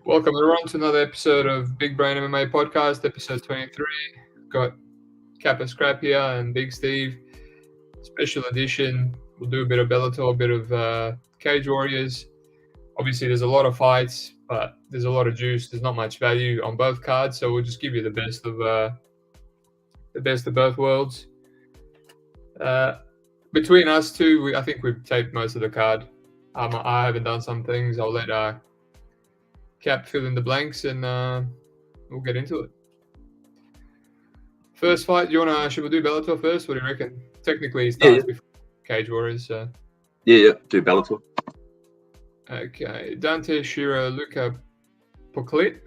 Welcome everyone to another episode of Big Brain MMA Podcast, episode 23. Got Kappa Scrap here and Big Steve. Special edition. We'll do a bit of Bellator, a bit of Cage Warriors. Obviously, there's a lot of fights, but there's a lot of juice. There's not much value on both cards, so we'll just give you the best of both worlds. Between us two, I think we've taped most of the card. I haven't done some things. I'll let Cap fill in the blanks, and we'll get into it. First fight, should we do Bellator first? What do you reckon? Technically, it starts before Cage Warriors. So. Yeah, do Bellator. Okay, Dante Schiro V Poclit.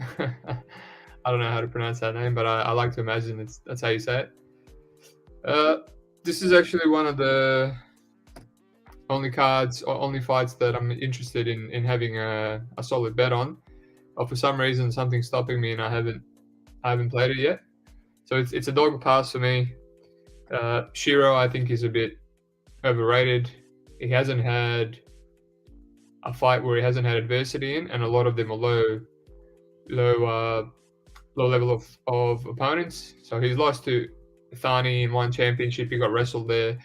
I don't know how to pronounce that name, but I like to imagine that's how you say it. This is actually one of the only fights that I'm interested in having a solid bet on. But for some reason, something's stopping me, and I haven't played it yet. So it's a dog pass for me. Schiro, I think, is a bit overrated. He hasn't had a fight where he hasn't had adversity in, and a lot of them are low level of opponents. So he's lost to Thani in one championship. He got wrestled there.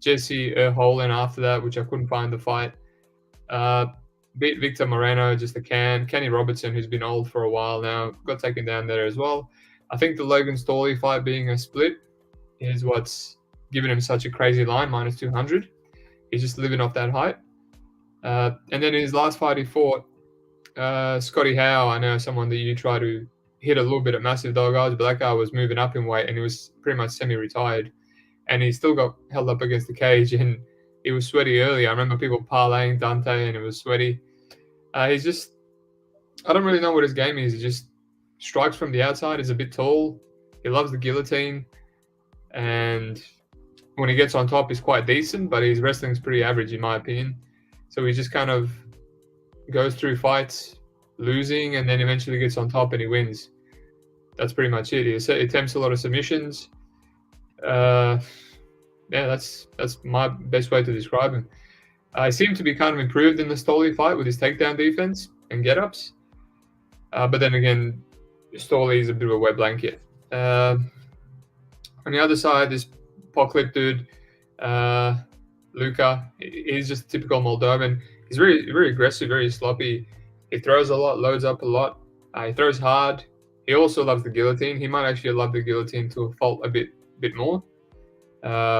Jesse Holland after that, which I couldn't find the fight. Beat Victor Moreno, just a can. Kenny Robertson, who's been old for a while now, got taken down there as well. I think the Logan Storley fight being a split is what's given him such a crazy line, minus 200. He's just living off that height. And then in his last fight he fought, Scotty Howe, I know someone that you try to hit a little bit at massive dog odds, but that guy was moving up in weight and he was pretty much semi-retired. And he still got held up against the cage, and he was sweaty early. I remember people parlaying Dante, and it was sweaty. He's just, I don't really know what his game is. He just strikes from the outside. He's a bit tall. He loves the guillotine. And when he gets on top, he's quite decent, but his wrestling's pretty average, in my opinion. So he just kind of goes through fights, losing, and then eventually gets on top and he wins. That's pretty much it. He attempts a lot of submissions. That's my best way to describe him. He seemed to be kind of improved in the Storley fight with his takedown defense and get-ups. But then again, Storley is a bit of a wet blanket. On the other side, this Poclit dude, Luka, he's just a typical Moldovan. He's very, very aggressive, very sloppy. He throws a lot, loads up a lot. He throws hard. He also loves the guillotine. He might actually love the guillotine to a fault a bit more,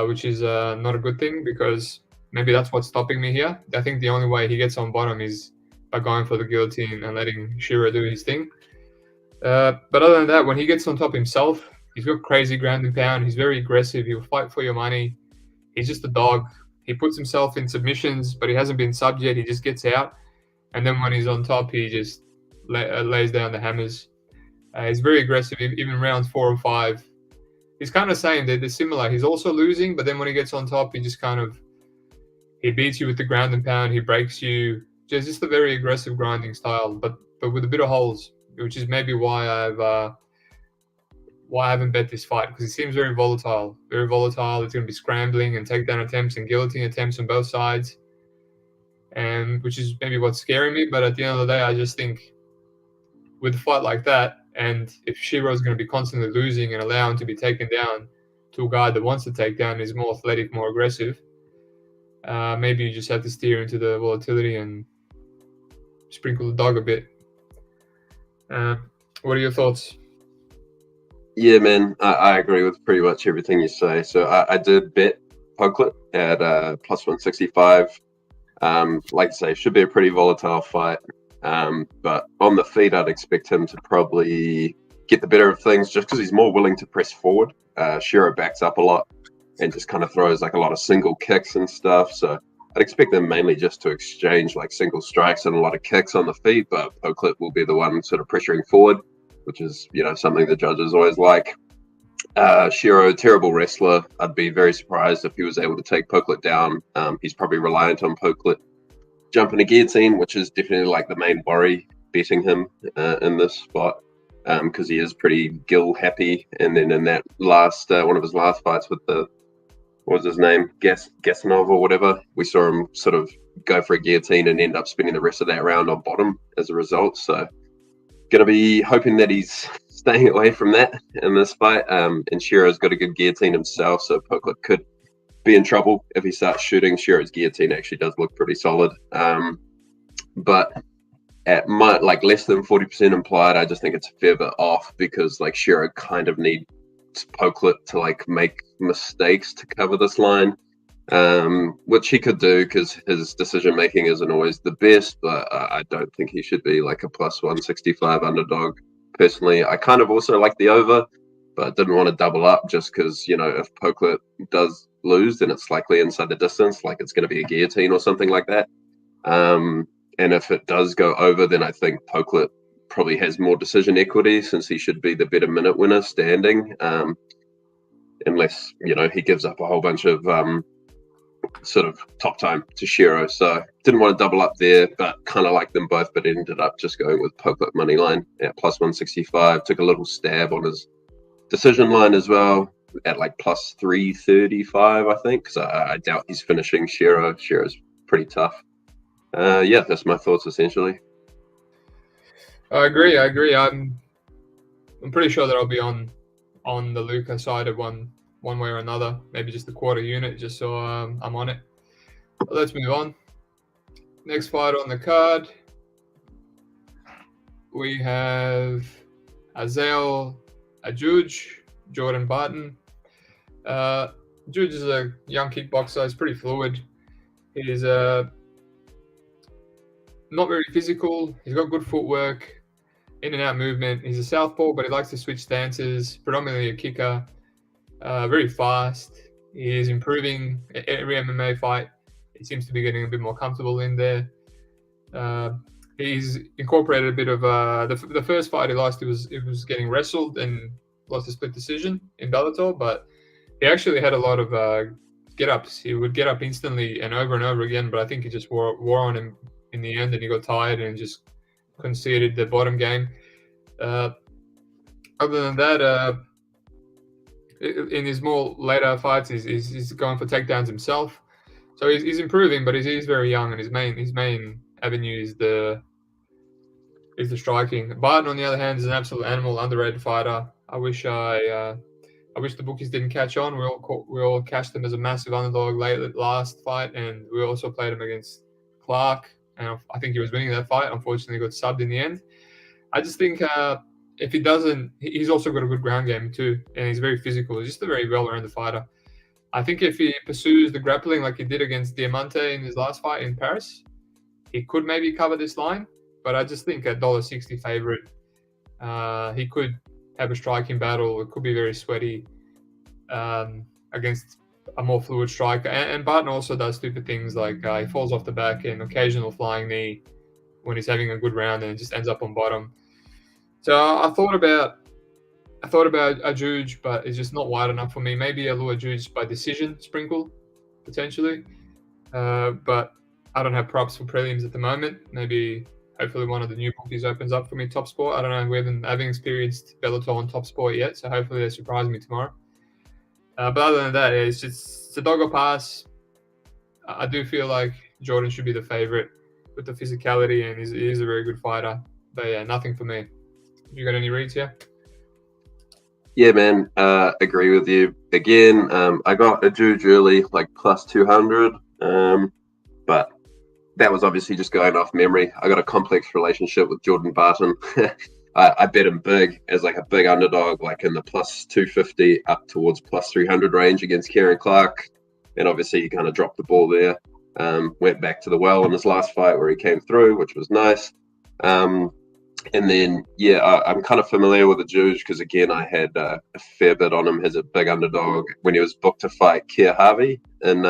which is not a good thing, because maybe that's what's stopping me here. I think the only way he gets on bottom is by going for the guillotine and letting Schiro do his thing. But other than that, when he gets on top himself, he's got crazy ground and pound. He's very aggressive. He'll fight for your money. He's just a dog. He puts himself in submissions, but he hasn't been subbed yet. He just gets out. And then when he's on top, he just lays down the hammers. He's very aggressive, even rounds 4 or 5. He's kind of saying that they're similar. He's also losing, but then when he gets on top, he just he beats you with the ground and pound. He breaks you. Just a very aggressive grinding style, but with a bit of holes, which is maybe why I haven't bet this fight, because he seems very volatile. Very volatile. It's going to be scrambling and takedown attempts and guillotine attempts on both sides, and which is maybe what's scaring me. But at the end of the day, I just think with a fight like that, and if Schiro is going to be constantly losing and allowing to be taken down to a guy that wants to take down, is more athletic, more aggressive, maybe you just have to steer into the volatility and sprinkle the dog a bit. What are your thoughts? Yeah, man, I agree with pretty much everything you say. So I did bet Poclit at plus 165. Like I say, should be a pretty volatile fight. But on the feet, I'd expect him to probably get the better of things, just because he's more willing to press forward. Schiro backs up a lot and just kind of throws like a lot of single kicks and stuff. So I'd expect them mainly just to exchange like single strikes and a lot of kicks on the feet, but Poclit will be the one sort of pressuring forward, which is, something the judges always like. Schiro, terrible wrestler. I'd be very surprised if he was able to take Poclit down. He's probably reliant on Poclit jumping a guillotine, which is definitely like the main worry betting him in this spot, because he is pretty gill happy. And then in that last one of his last fights with the what was his name, Gasanov or whatever, we saw him sort of go for a guillotine and end up spending the rest of that round on bottom as a result. So Going to be hoping that he's staying away from that in this fight. And Shiro's got a good guillotine himself, so Poclit could be in trouble if he starts shooting. Shiro's guillotine actually does look pretty solid. But at like less than 40% implied, I just think it's a fair bit off, because like Schiro kind of needs Poclit to like make mistakes to cover this line, which he could do because his decision making isn't always the best. But I don't think he should be like a plus 165 underdog. Personally, I kind of also like the over, but didn't want to double up just because, you know, if Poclit does lose, then it's likely inside the distance, like it's going to be a guillotine or something like that. And if it does go over, then I think Poclit probably has more decision equity, since he should be the better minute winner standing, unless, you know, he gives up a whole bunch of sort of top time to Schiro. So didn't want to double up there, but kind of like them both, but ended up just going with Poclit money line at plus 165. Took a little stab on his decision line as well at like plus 335, I think, because I doubt he's finishing Schiro. Shiro's pretty tough. Yeah, that's my thoughts essentially. I agree. I'm pretty sure that I'll be on the Luca side of one way or another. Maybe just the quarter unit, just so I'm on it. But let's move on. Next fight on the card, we have Adjoudj V Barton. Adjoudj is a young kickboxer. He's pretty fluid. He's not very physical. He's got good footwork, in and out movement. He's a southpaw, but he likes to switch stances, predominantly a kicker. Very fast. He is improving every MMA fight. He seems to be getting a bit more comfortable in there. He's incorporated a bit of the first fight he lost. It was getting wrestled and lost a split decision in Bellator, but he actually had a lot of get-ups. He would get up instantly and over again, but I think he just wore on him in the end, and he got tired and just conceded the bottom game. Other than that, in his more later fights, he's going for takedowns himself. So he's improving, but he's very young, and his main avenue is the striking. Barton, on the other hand, is an absolute animal, underrated fighter. I wish the bookies didn't catch on. We all cashed him as a massive underdog last fight, and we also played him against Clarke, and I think he was winning that fight. Unfortunately, he got subbed in the end. I just think if he doesn't, he's also got a good ground game too, and he's very physical. He's just a very well-rounded fighter. I think if he pursues the grappling like he did against Diamante in his last fight in Paris, he could maybe cover this line. But I just think at $1.60 favorite, he could have a striking battle. It could be very sweaty against a more fluid striker. And Barton also does stupid things like he falls off the back and occasional flying knee when he's having a good round and just ends up on bottom. So I thought about Adjoudj, but it's just not wide enough for me. Maybe a little Adjoudj by decision sprinkle, potentially. But I don't have props for prelims at the moment. Maybe, hopefully, one of the new bookies opens up for me, Top Sport. I don't know. We haven't experienced Bellator on Top Sport yet, so hopefully they surprise me tomorrow. But other than that, it's a dog or pass. I do feel like Jordan should be the favorite with the physicality, and he is a very good fighter. But yeah, nothing for me. You got any reads here? Yeah, man. Agree with you. Again, I got Adjoudj early, like plus 200. But that was obviously just going off memory. I got a complex relationship with Jordan Barton. I bet him big as like a big underdog, like in the plus 250 up towards plus 300 range against Kieran Clarke. And obviously he kind of dropped the ball there. Went back to the well in his last fight where he came through, which was nice. And then, yeah, I'm kind of familiar with Adjoudj because, again, I had a fair bit on him as a big underdog when he was booked to fight Clarke Harvey in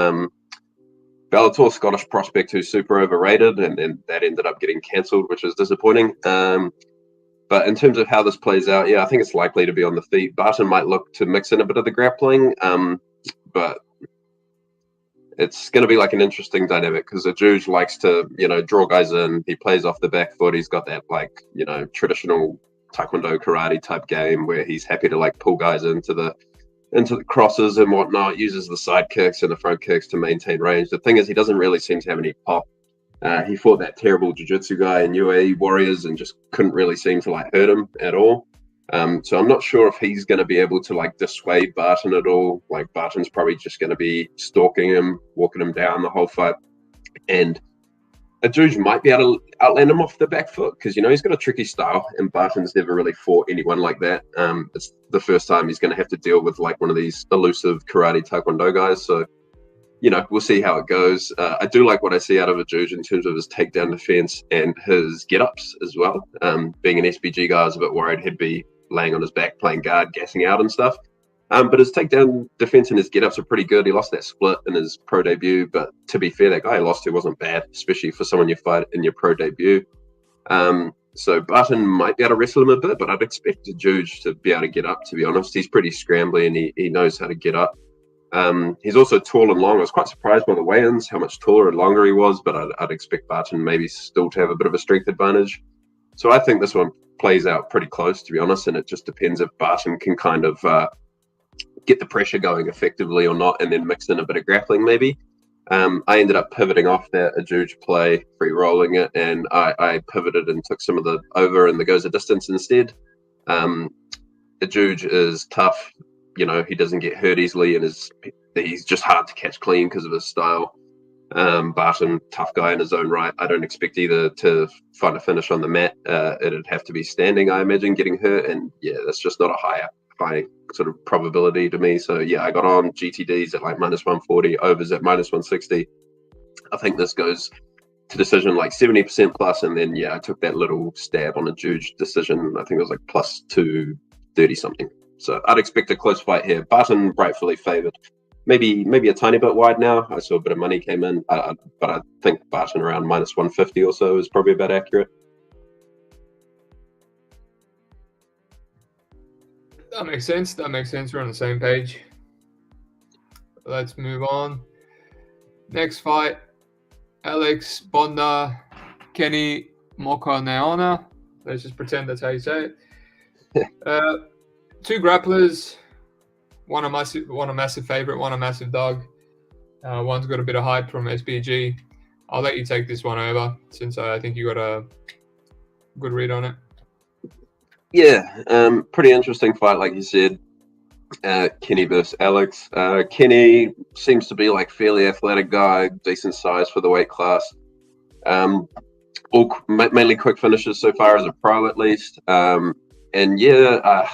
Bellator, Scottish prospect who's super overrated, and then that ended up getting cancelled, which was disappointing. But in terms of how this plays out, yeah, I think it's likely to be on the feet. Barton might look to mix in a bit of the grappling, but it's going to be like an interesting dynamic because Adjoudj likes to, draw guys in. He plays off the back foot. He's got that traditional Taekwondo karate type game where he's happy to pull guys into the crosses and whatnot, uses the side kicks and the front kicks to maintain range. The thing is, he doesn't really seem to have any pop He fought that terrible jiu-jitsu guy in UAE Warriors and just couldn't really seem to like hurt him at all. So I'm not sure if he's going to be able to like dissuade Barton at all. Like Barton's probably just going to be stalking him, walking him down the whole fight. And Adjoudj might be able to outland him off the back foot because, you know, he's got a tricky style and Barton's never really fought anyone like that. It's the first time he's going to have to deal with like one of these elusive karate taekwondo guys. So, you know, we'll see how it goes. I do like what I see out of Adjoudj in terms of his takedown defense and his get-ups as well. Being an SBG guy, I was a bit worried he'd be laying on his back, playing guard, gassing out and stuff. But his takedown defense and his get-ups are pretty good. He lost that split in his pro debut, but to be fair, that guy he lost to wasn't bad, especially for someone you fight in your pro debut. So Barton might be able to wrestle him a bit, but I'd expect Adjoudj to be able to get up, to be honest. He's pretty scrambly and he knows how to get up. He's also tall and long. I was quite surprised by the weigh-ins, how much taller and longer he was, but I'd expect Barton maybe still to have a bit of a strength advantage. So I think this one plays out pretty close, to be honest, and it just depends if Barton can kind of get the pressure going effectively or not, and then mix in a bit of grappling maybe. I ended up pivoting off that Adjoudj play, free rolling it, and I pivoted and took some of the over and the goes a distance instead. Adjoudj is tough. You know, he doesn't get hurt easily, and he's just hard to catch clean because of his style. Barton, tough guy in his own right. I don't expect either to find a finish on the mat. It'd have to be standing, I imagine, getting hurt, and yeah, that's just not a high sort of probability to me. So yeah, I got on GTDs at like -140, overs at -160. I think this goes to decision like 70% plus, and then yeah, I took that little stab on a Adjoudj decision. I think it was like +230 something. So I'd expect a close fight here. Barton rightfully favoured. Maybe a tiny bit wide now. I saw a bit of money came in, but I think Barton around -150 or so is probably about accurate. That makes sense. We're on the same page. Let's move on. Next fight, Alex Bodnar Kenny Mokoneona. Let's just pretend that's how you say it. Two grapplers, one a massive favorite, one a massive dog. One's got a bit of hype from SBG. I'll let you take this one over since I think you got a good read on it. Yeah, pretty interesting fight, like you said. Kenny versus Alex. Kenny seems to be like fairly athletic guy, decent size for the weight class. All mainly quick finishes so far as a pro, at least. And yeah,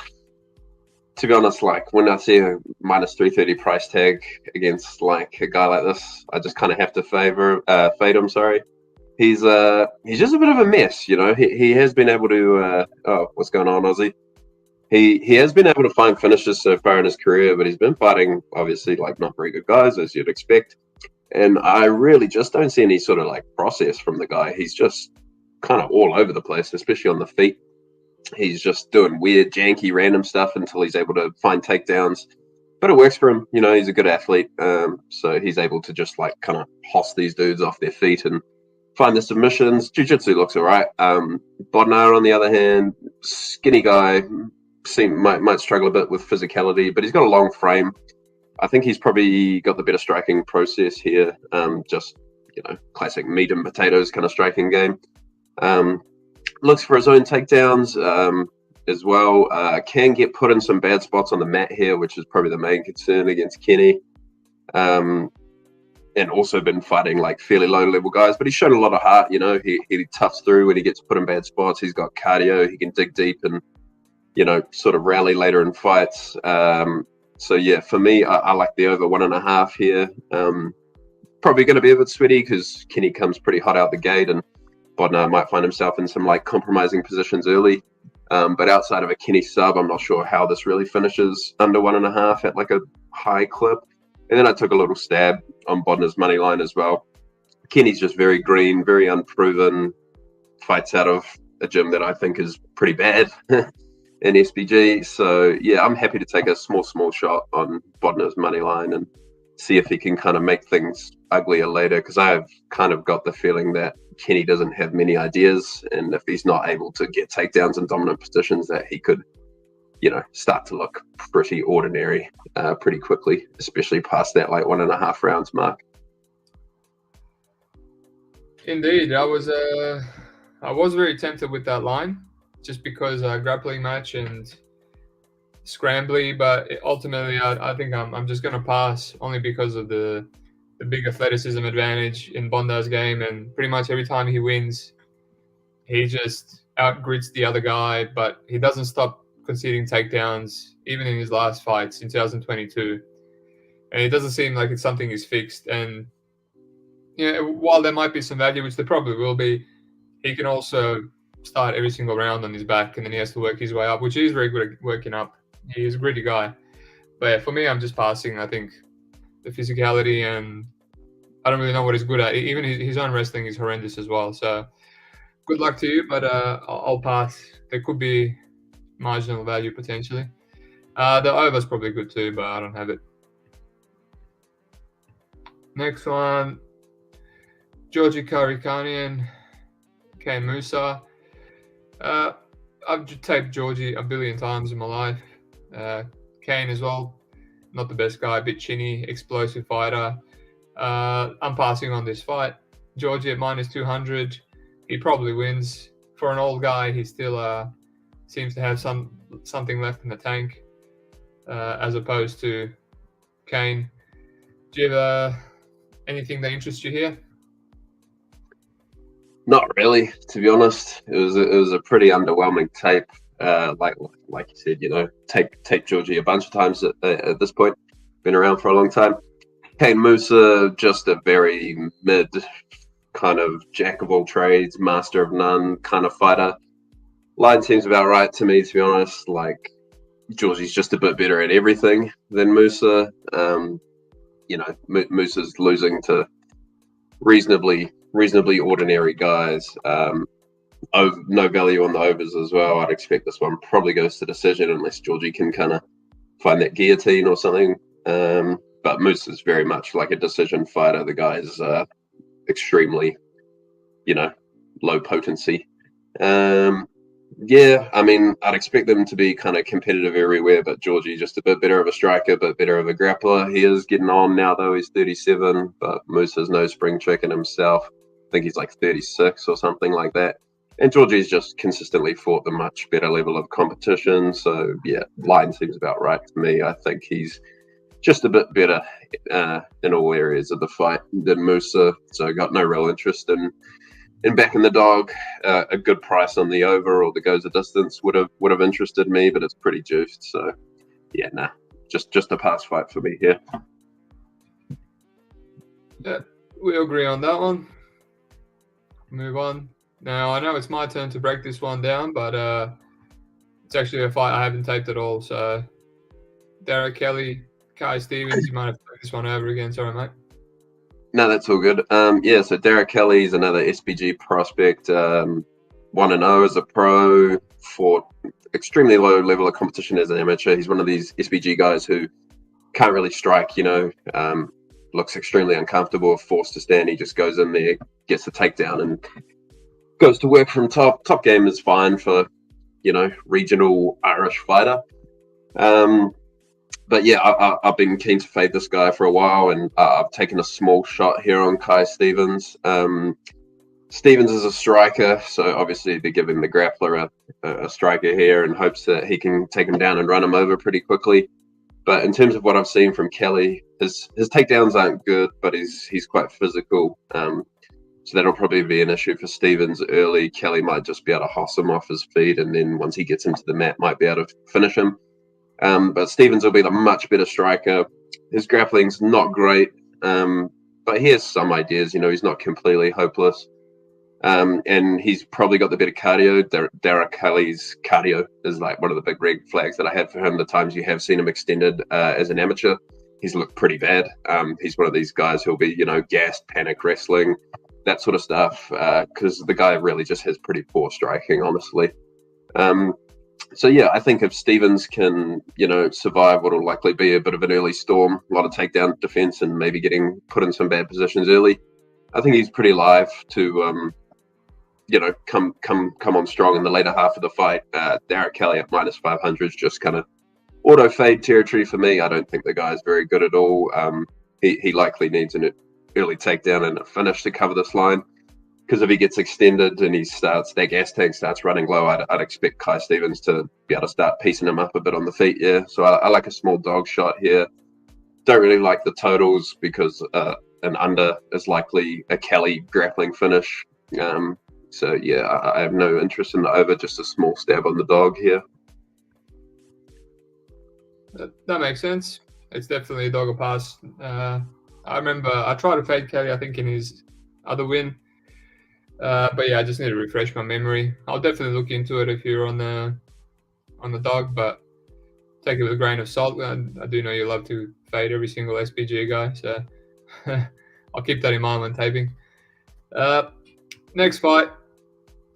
to be honest, like when I see a -330 price tag against like a guy like this, I just kind of have to fade him. Sorry, he's just a bit of a mess, you know. He has been able to. Oh, what's going on, Aussie? He has been able to find finishes so far in his career, but he's been fighting obviously like not very good guys, as you'd expect. And I really just don't see any sort of like process from the guy. He's just kind of all over the place, especially on the feet. He's just doing weird, janky, random stuff until he's able to find takedowns. But it works for him. You know, he's a good athlete. So he's able to just like kind of hoss these dudes off their feet and find the submissions. Jiu-jitsu looks all right. Bodnar, on the other hand, skinny guy, might struggle a bit with physicality, but he's got a long frame. I think he's probably got the better striking process here. Just, you know, classic meat and potatoes kind of striking game. Looks for his own takedowns as well. Can get put in some bad spots on the mat here, which is probably the main concern against Kenny. And also been fighting like fairly low level guys, but he's shown a lot of heart. You know, he toughs through when he gets put in bad spots. He's got cardio. He can dig deep and, you know, sort of rally later in fights. So yeah, for me, I like the over 1.5 here. Probably going to be a bit sweaty because Kenny comes pretty hot out the gate, and Bodnar might find himself in some like compromising positions early. But outside of a Kenny sub, I'm not sure how this really finishes under 1.5 at like a high clip. And then I took a little stab on Bodnar's money line as well. Kenny's just very green, very unproven, fights out of a gym that I think is pretty bad in SBG. So yeah, I'm happy to take a small shot on Bodnar's money line and see if he can kind of make things uglier later, because I've kind of got the feeling that Kenny doesn't have many ideas, and if he's not able to get takedowns in dominant positions, that he could, you know, start to look pretty ordinary pretty quickly, especially past that like 1.5 rounds mark. Indeed, I was very tempted with that line, just because grappling match and scrambly, but ultimately I think I'm just gonna pass, only because of the big athleticism advantage in Bondar's game, and pretty much every time he wins, he just outgrits the other guy, but he doesn't stop conceding takedowns, even in his last fights in 2022. And it doesn't seem like it's something he's fixed. And yeah, while there might be some value, which there probably will be, he can also start every single round on his back, and then he has to work his way up, which he's very good at working up. He's a gritty guy. But yeah, for me, I'm just passing. I think the physicality, and I don't really know what he's good at. Even his own wrestling is horrendous as well. So good luck to you, but I'll pass. There could be marginal value potentially. The over's probably good too, but I don't have it. Next one, Georgi V Kane, Kane Musa. I've taped Georgie a billion times in my life. Kane as well, not the best guy, a bit chinny, explosive fighter. I'm passing on this fight. Georgie at -200, he probably wins. For an old guy, he still seems to have something left in the tank, as opposed to Kane. Do you have anything that interests you here? Not really, to be honest. It was a pretty underwhelming tape. Like you said, take Georgie a bunch of times at this point. Been around for a long time. Kane Musa, just a very mid kind of jack of all trades, master of none kind of fighter. Line seems about right to me, to be honest. Like, Georgie's just a bit better at everything than Musa. Musa's losing to reasonably ordinary guys. No value on the overs as well. I'd expect this one probably goes to decision unless Georgie can kind of find that guillotine or something. But Musa's very much like a decision fighter. The guy's extremely, low potency. I'd expect them to be kind of competitive everywhere, but Georgie just a bit better of a striker, a bit better of a grappler. He is getting on now, though. He's 37, but Musa's no spring chicken himself. I think he's like 36 or something like that. And Georgie's just consistently fought the much better level of competition. So, yeah, line seems about right to me. I think he's just a bit better in all areas of the fight than Musa. So, got no real interest in backing the dog. A good price on the over or the goes a distance would have interested me, but it's pretty juiced. So, yeah, just a pass fight for me here. Yeah, we agree on that one. Move on. Now, I know it's my turn to break this one down, but it's actually a fight I haven't taped at all. So, Derek Kelly, Kai Stevens, you might have to take this one over again. Sorry, mate. No, that's all good. So Derek Kelly is another SBG prospect. 1-0 as a pro, fought extremely low level of competition as an amateur. He's one of these SBG guys who can't really strike, looks extremely uncomfortable, forced to stand. He just goes in there, gets the takedown, and goes to work from top. Top game is fine for, regional Irish fighter. But yeah, I've been keen to fade this guy for a while, and I've taken a small shot here on Kai Stevens. Stevens is a striker, so obviously they're giving the grappler a striker here in hopes that he can take him down and run him over pretty quickly. But in terms of what I've seen from Kelly, his takedowns aren't good, but he's quite physical. So that'll probably be an issue for Stevens early. Kelly might just be able to hoss him off his feet, and then once he gets him to the mat, might be able to finish him. But Stevens will be the much better striker. His grappling's not great, but he has some ideas. He's not completely hopeless. And he's probably got the better cardio. Derek Kelly's cardio is like one of the big red flags that I had for him. The times you have seen him extended as an amateur, he's looked pretty bad. He's one of these guys who'll be, gassed, panic wrestling, that sort of stuff, because the guy really just has pretty poor striking, honestly. So yeah, I think if Stevens can, survive what will likely be a bit of an early storm, a lot of takedown defense, and maybe getting put in some bad positions early, I think he's pretty live to, come on strong in the later half of the fight. Derek Kelly at -500 is just kind of auto fade territory for me. I don't think the guy's very good at all. He likely needs an early takedown and a finish to cover this line. because if he gets extended and that gas tank starts running low, I'd expect Kai Stevens to be able to start piecing him up a bit on the feet. Yeah, so I like a small dog shot here. Don't really like the totals because an under is likely a Kelly grappling finish. So yeah, I have no interest in the over. Just a small stab on the dog here. That makes sense. It's definitely a dog or pass. I remember I tried to fade Kelly, I think, in his other win. But yeah, I just need to refresh my memory. I'll definitely look into it if you're on the dog, but take it with a grain of salt. I do know you love to fade every single SPG guy, so I'll keep that in mind when taping. Next fight,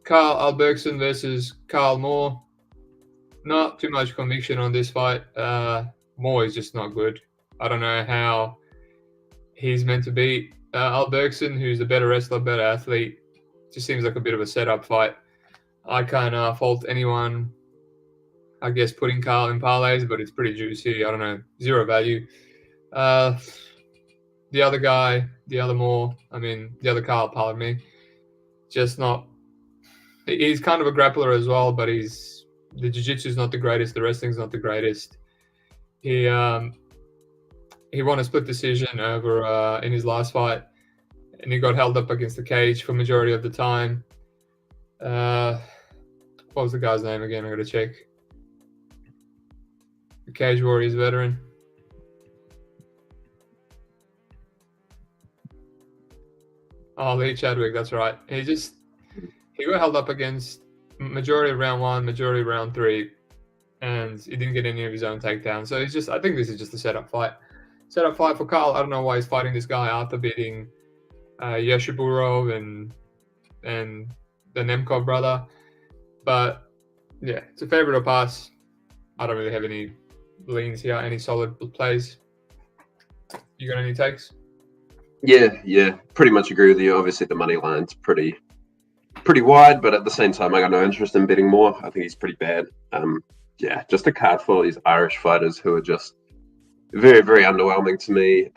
Carl Albrektsson versus Carl Moore. Not too much conviction on this fight. Moore is just not good. I don't know how he's meant to beat Albrektsson, who's a better wrestler, better athlete. Just seems like a bit of a setup fight. I can't fault anyone, I guess, putting Carl in parlays, but it's pretty juicy. I don't know, zero value. The other guy, the other Carl, pardon me, just not. He's kind of a grappler as well, but the jiu-jitsu is not the greatest. The wrestling's not the greatest. He won a split decision over in his last fight, and he got held up against the cage for majority of the time. What was the guy's name again? I got to check. The Cage Warriors veteran. Oh, Lee Chadwick, that's right. He got held up against majority of round 1, majority of round 3, and he didn't get any of his own takedowns. So I think this is just a setup fight. Setup fight for Carl. I don't know why he's fighting this guy after beating Yoshiburov and the Nemkov brother. But yeah, it's a favorite or pass. I don't really have any leans here, any solid plays. You got any takes? Yeah, pretty much agree with you. Obviously, the money line's pretty wide, but at the same time, I got no interest in betting more. I think he's pretty bad. Yeah, just a card full of these Irish fighters who are just very, very underwhelming to me,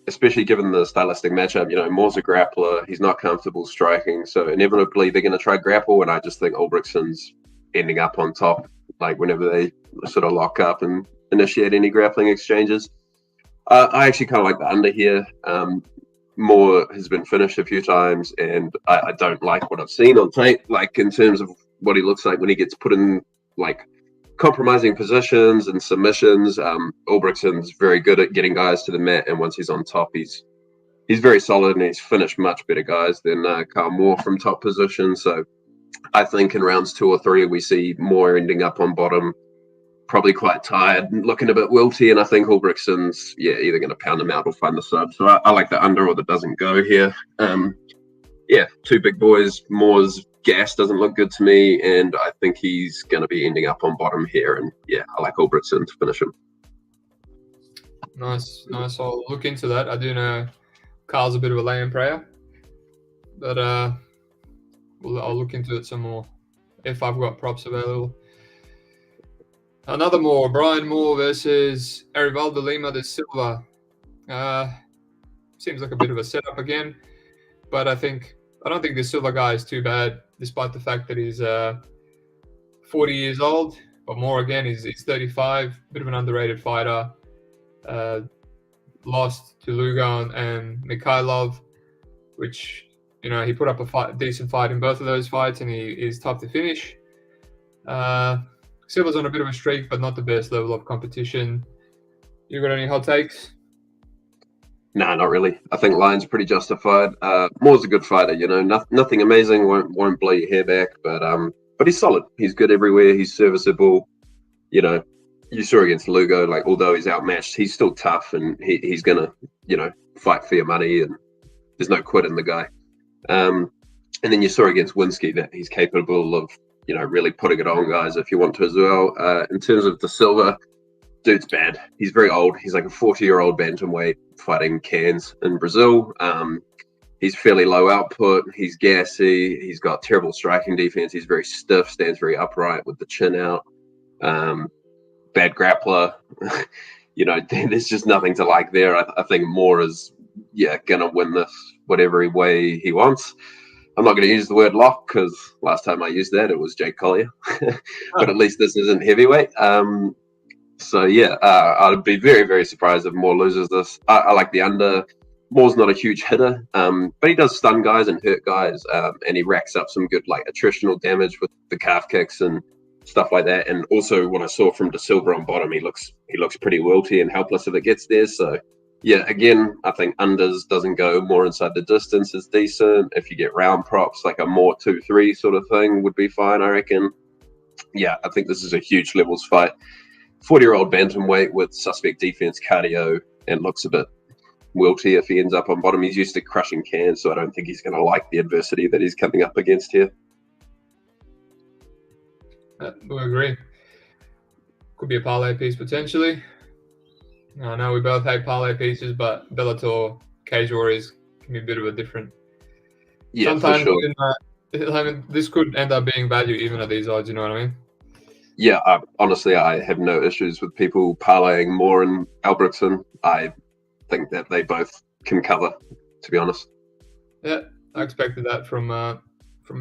especially given the stylistic matchup. You know, Moore's a grappler. He's not comfortable striking, so inevitably they're going to try grapple, and I just think Albrektsson's ending up on top, like whenever they sort of lock up and initiate any grappling exchanges. I actually kind of like the under here. Moore has been finished a few times, and I don't like what I've seen on tape, like in terms of what he looks like when he gets put in like compromising positions and submissions. Albrektsson's very good at getting guys to the mat, and once he's on top, he's very solid, and he's finished much better guys than Carl Moore from top position. So I think in rounds 2 or 3, we see Moore ending up on bottom, probably quite tired, looking a bit wilty, and I think Albrektson's either going to pound him out or find the sub. So I like the under or the doesn't go here. Two big boys. Moore's gas doesn't look good to me, and I think he's going to be ending up on bottom here. And I like Albrektsson to finish him. Nice. I'll look into that. I do know Carl's a bit of a lay-in prayer, but I'll look into it some more if I've got props available. Another Moore, Brian Moore versus Arivaldo Lima de Silva. Seems like a bit of a setup again, but I don't think the Silva guy is too bad, despite the fact that he's 40 years old. But Moore again, he's 35, bit of an underrated fighter. Lost to Lugo and Mikhailov, which he put up a decent fight in both of those fights, and he is tough to finish. Silva's on a bit of a streak, but not the best level of competition. You got any hot takes? No, not really. I think Lyon's pretty justified. Moore's a good fighter, nothing amazing, won't blow your hair back, but he's solid. He's good everywhere. He's serviceable. You saw against Lugo, like although he's outmatched, he's still tough, and he's gonna, fight for your money, and there's no quit in the guy. And then you saw against Winski that he's capable of, really putting it on guys if you want to as well. In terms of De Silva, dude's bad. He's very old. He's like a 40-year-old bantamweight fighting cans in Brazil. He's fairly low output. He's gassy. He's got terrible striking defense. He's very stiff, stands very upright with the chin out. Bad grappler. There's just nothing to like there. I think Moore is, going to win this whatever way he wants. I'm not going to use the word lock because last time I used that, it was Jake Collier. But at least this isn't heavyweight. So yeah, I'd be very, very surprised if Moore loses this. I like the under. Moore's not a huge hitter, but he does stun guys and hurt guys, and he racks up some good like attritional damage with the calf kicks and stuff like that. And also, what I saw from De Silva on bottom, he looks pretty wilty and helpless if it gets there. So yeah, again, I think unders doesn't go more inside the distance is decent. If you get round props, like a Moore 2-3 sort of thing would be fine, I reckon. Yeah, I think this is a huge levels fight. 40-year-old bantamweight with suspect defense, cardio, and looks a bit wilty if he ends up on bottom. He's used to crushing cans, so I don't think he's going to like the adversity that he's coming up against here. We agree. Could be a parlay piece potentially. I know we both hate parlay pieces, but Bellator Cage Warriors can be a bit of a different. Yeah, sometimes for sure. This could end up being value even at these odds. You know what I mean? Yeah, honestly, I have no issues with people parlaying Moore and Albrektsson. I think that they both can cover, to be honest. Yeah, I expected that from a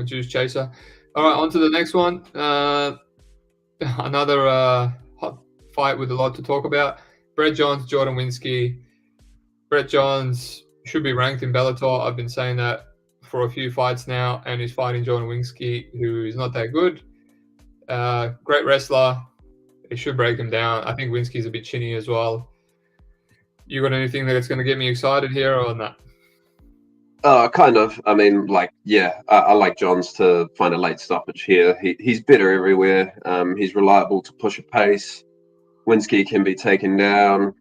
juice chaser. All right, on to the next one. Another hot fight with a lot to talk about. Brett Johns, Jordan Winski. Brett Johns should be ranked in Bellator. I've been saying that for a few fights now, and he's fighting Jordan Winski, who is not that good. Great wrestler. He should break him down. I think Winski's a bit chinny as well. You got anything that's going to get me excited here or not? Kind of. I mean, like, yeah, I like Johns to find a late stoppage here. He's better everywhere. He's reliable to push a pace. Winski can be taken down.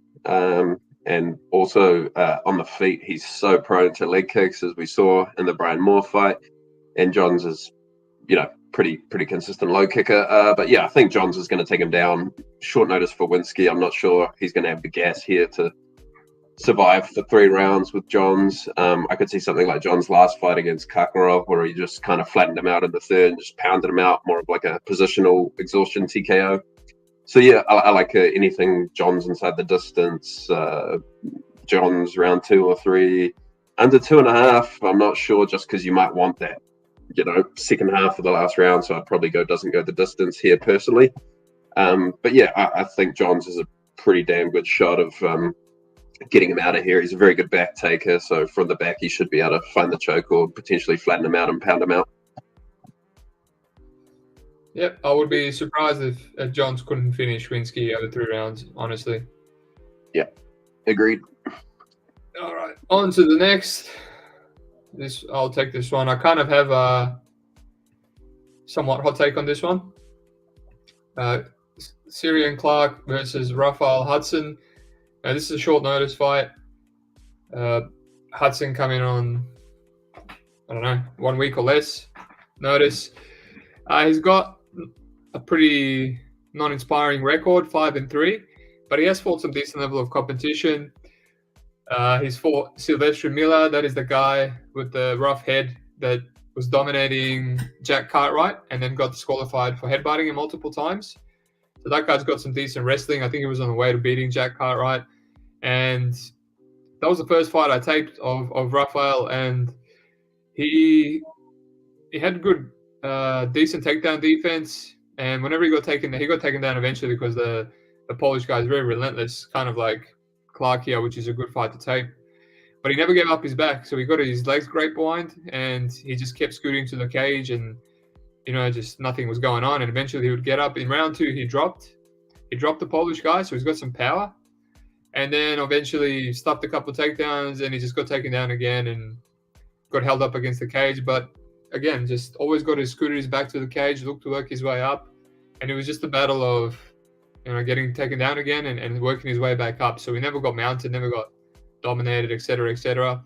And also on the feet, he's so prone to leg kicks, as we saw in the Brian Moore fight. And Johns is, pretty consistent low kicker. But yeah, I think Johns is going to take him down. Short notice for Winski. I'm not sure he's going to have the gas here to survive for 3 rounds with Johns. I could see something like Johns' last fight against Kakarov, where he just kind of flattened him out in the third and just pounded him out, more of like a positional exhaustion TKO. So yeah, I like anything Johns inside the distance. Johns round 2 or 3, under 2.5. I'm not sure, just because you might want that, second half of the last round. So I'd probably doesn't go the distance here personally. But yeah, I think Johns is a pretty damn good shot of getting him out of here. He's a very good back taker. So from the back, he should be able to find the choke or potentially flatten him out and pound him out. Yep, I would be surprised if Johns couldn't finish Winski over 3 rounds, honestly. Yeah, agreed. All right, on to the next. I'll take this one. I kind of have a somewhat hot take on this one. Syrian Clarke versus Raphael Hudson. Now, this is a short notice fight. Hudson coming on, 1 week or less notice. He's got a pretty non-inspiring record, 5-3, but he has fought some decent level of competition. He's fought Sylvester Miller, that is the guy with the rough head that was dominating Jack Cartwright and then got disqualified for headbutting him multiple times. So that guy's got some decent wrestling. I think he was on the way to beating Jack Cartwright. And that was the first fight I taped of Raphael, and he had good, decent takedown defense. And whenever he got taken down eventually because the Polish guy is very relentless, kind of like Clarke here, which is a good fight to tape. But he never gave up his back, so he got his legs grapevine, and he just kept scooting to the cage, and just nothing was going on. And eventually he would get up. In round 2, he dropped the Polish guy, so he's got some power. And then eventually he stopped a couple of takedowns, and he just got taken down again and got held up against the cage. But again, just always got his scooters back to the cage, looked to work his way up. And it was just a battle of, getting taken down again and working his way back up. So he never got mounted, never got dominated, etc., etc.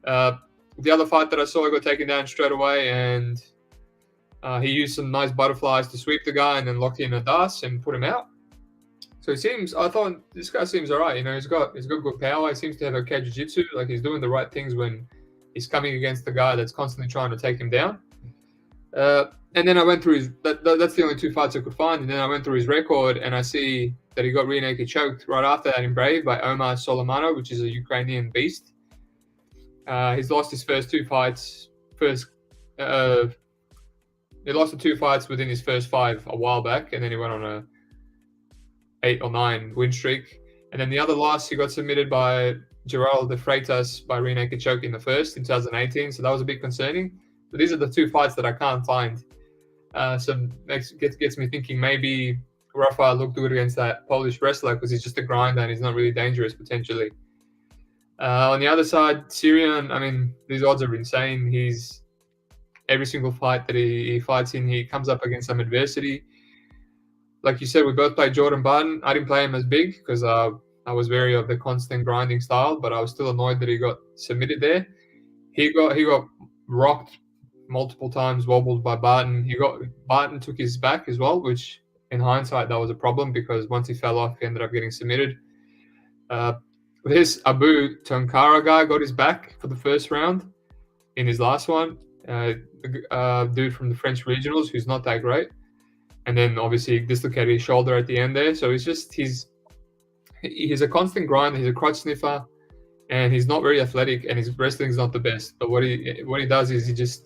The other fight that I saw, he got taken down straight away, and he used some nice butterflies to sweep the guy and then lock in a das and put him out. So I thought this guy seems all right. He's got good power. He seems to have okay jiu-jitsu. Like, he's doing the right things when he's coming against the guy that's constantly trying to take him down. And then I went through that's the only 2 fights I could find. And then I went through his record, and I see that he got rear naked choked right after that in Brave by Omar Solomano, which is a Ukrainian beast. He's lost his first 2 fights. First he lost the 2 fights within his first 5 a while back, and then he went on a 8 or 9 win streak. And then the other loss, he got submitted by Geraldo de Freitas by rear naked choke in the first in 2018. So that was a bit concerning. But these are the 2 fights that I can't find. So gets me thinking maybe Rafael looked good against that Polish wrestler because he's just a grinder and he's not really dangerous potentially. On the other side, Syrian, I mean, these odds are insane. He's every single fight that he fights in, he comes up against some adversity. Like you said, we both played Jordan Barton. I didn't play him as big because I was wary of the constant grinding style, but I was still annoyed that he got submitted there. He got rocked multiple times, wobbled by Barton. Barton took his back as well, which in hindsight that was a problem because once he fell off, he ended up getting submitted. This Abu Tonkara guy got his back for the first round in his last one. Dude from the French regionals who's not that great. And then obviously dislocated his shoulder at the end there. So he's a constant grinder. He's a crotch sniffer, and he's not very athletic, and his wrestling's not the best. But what he does is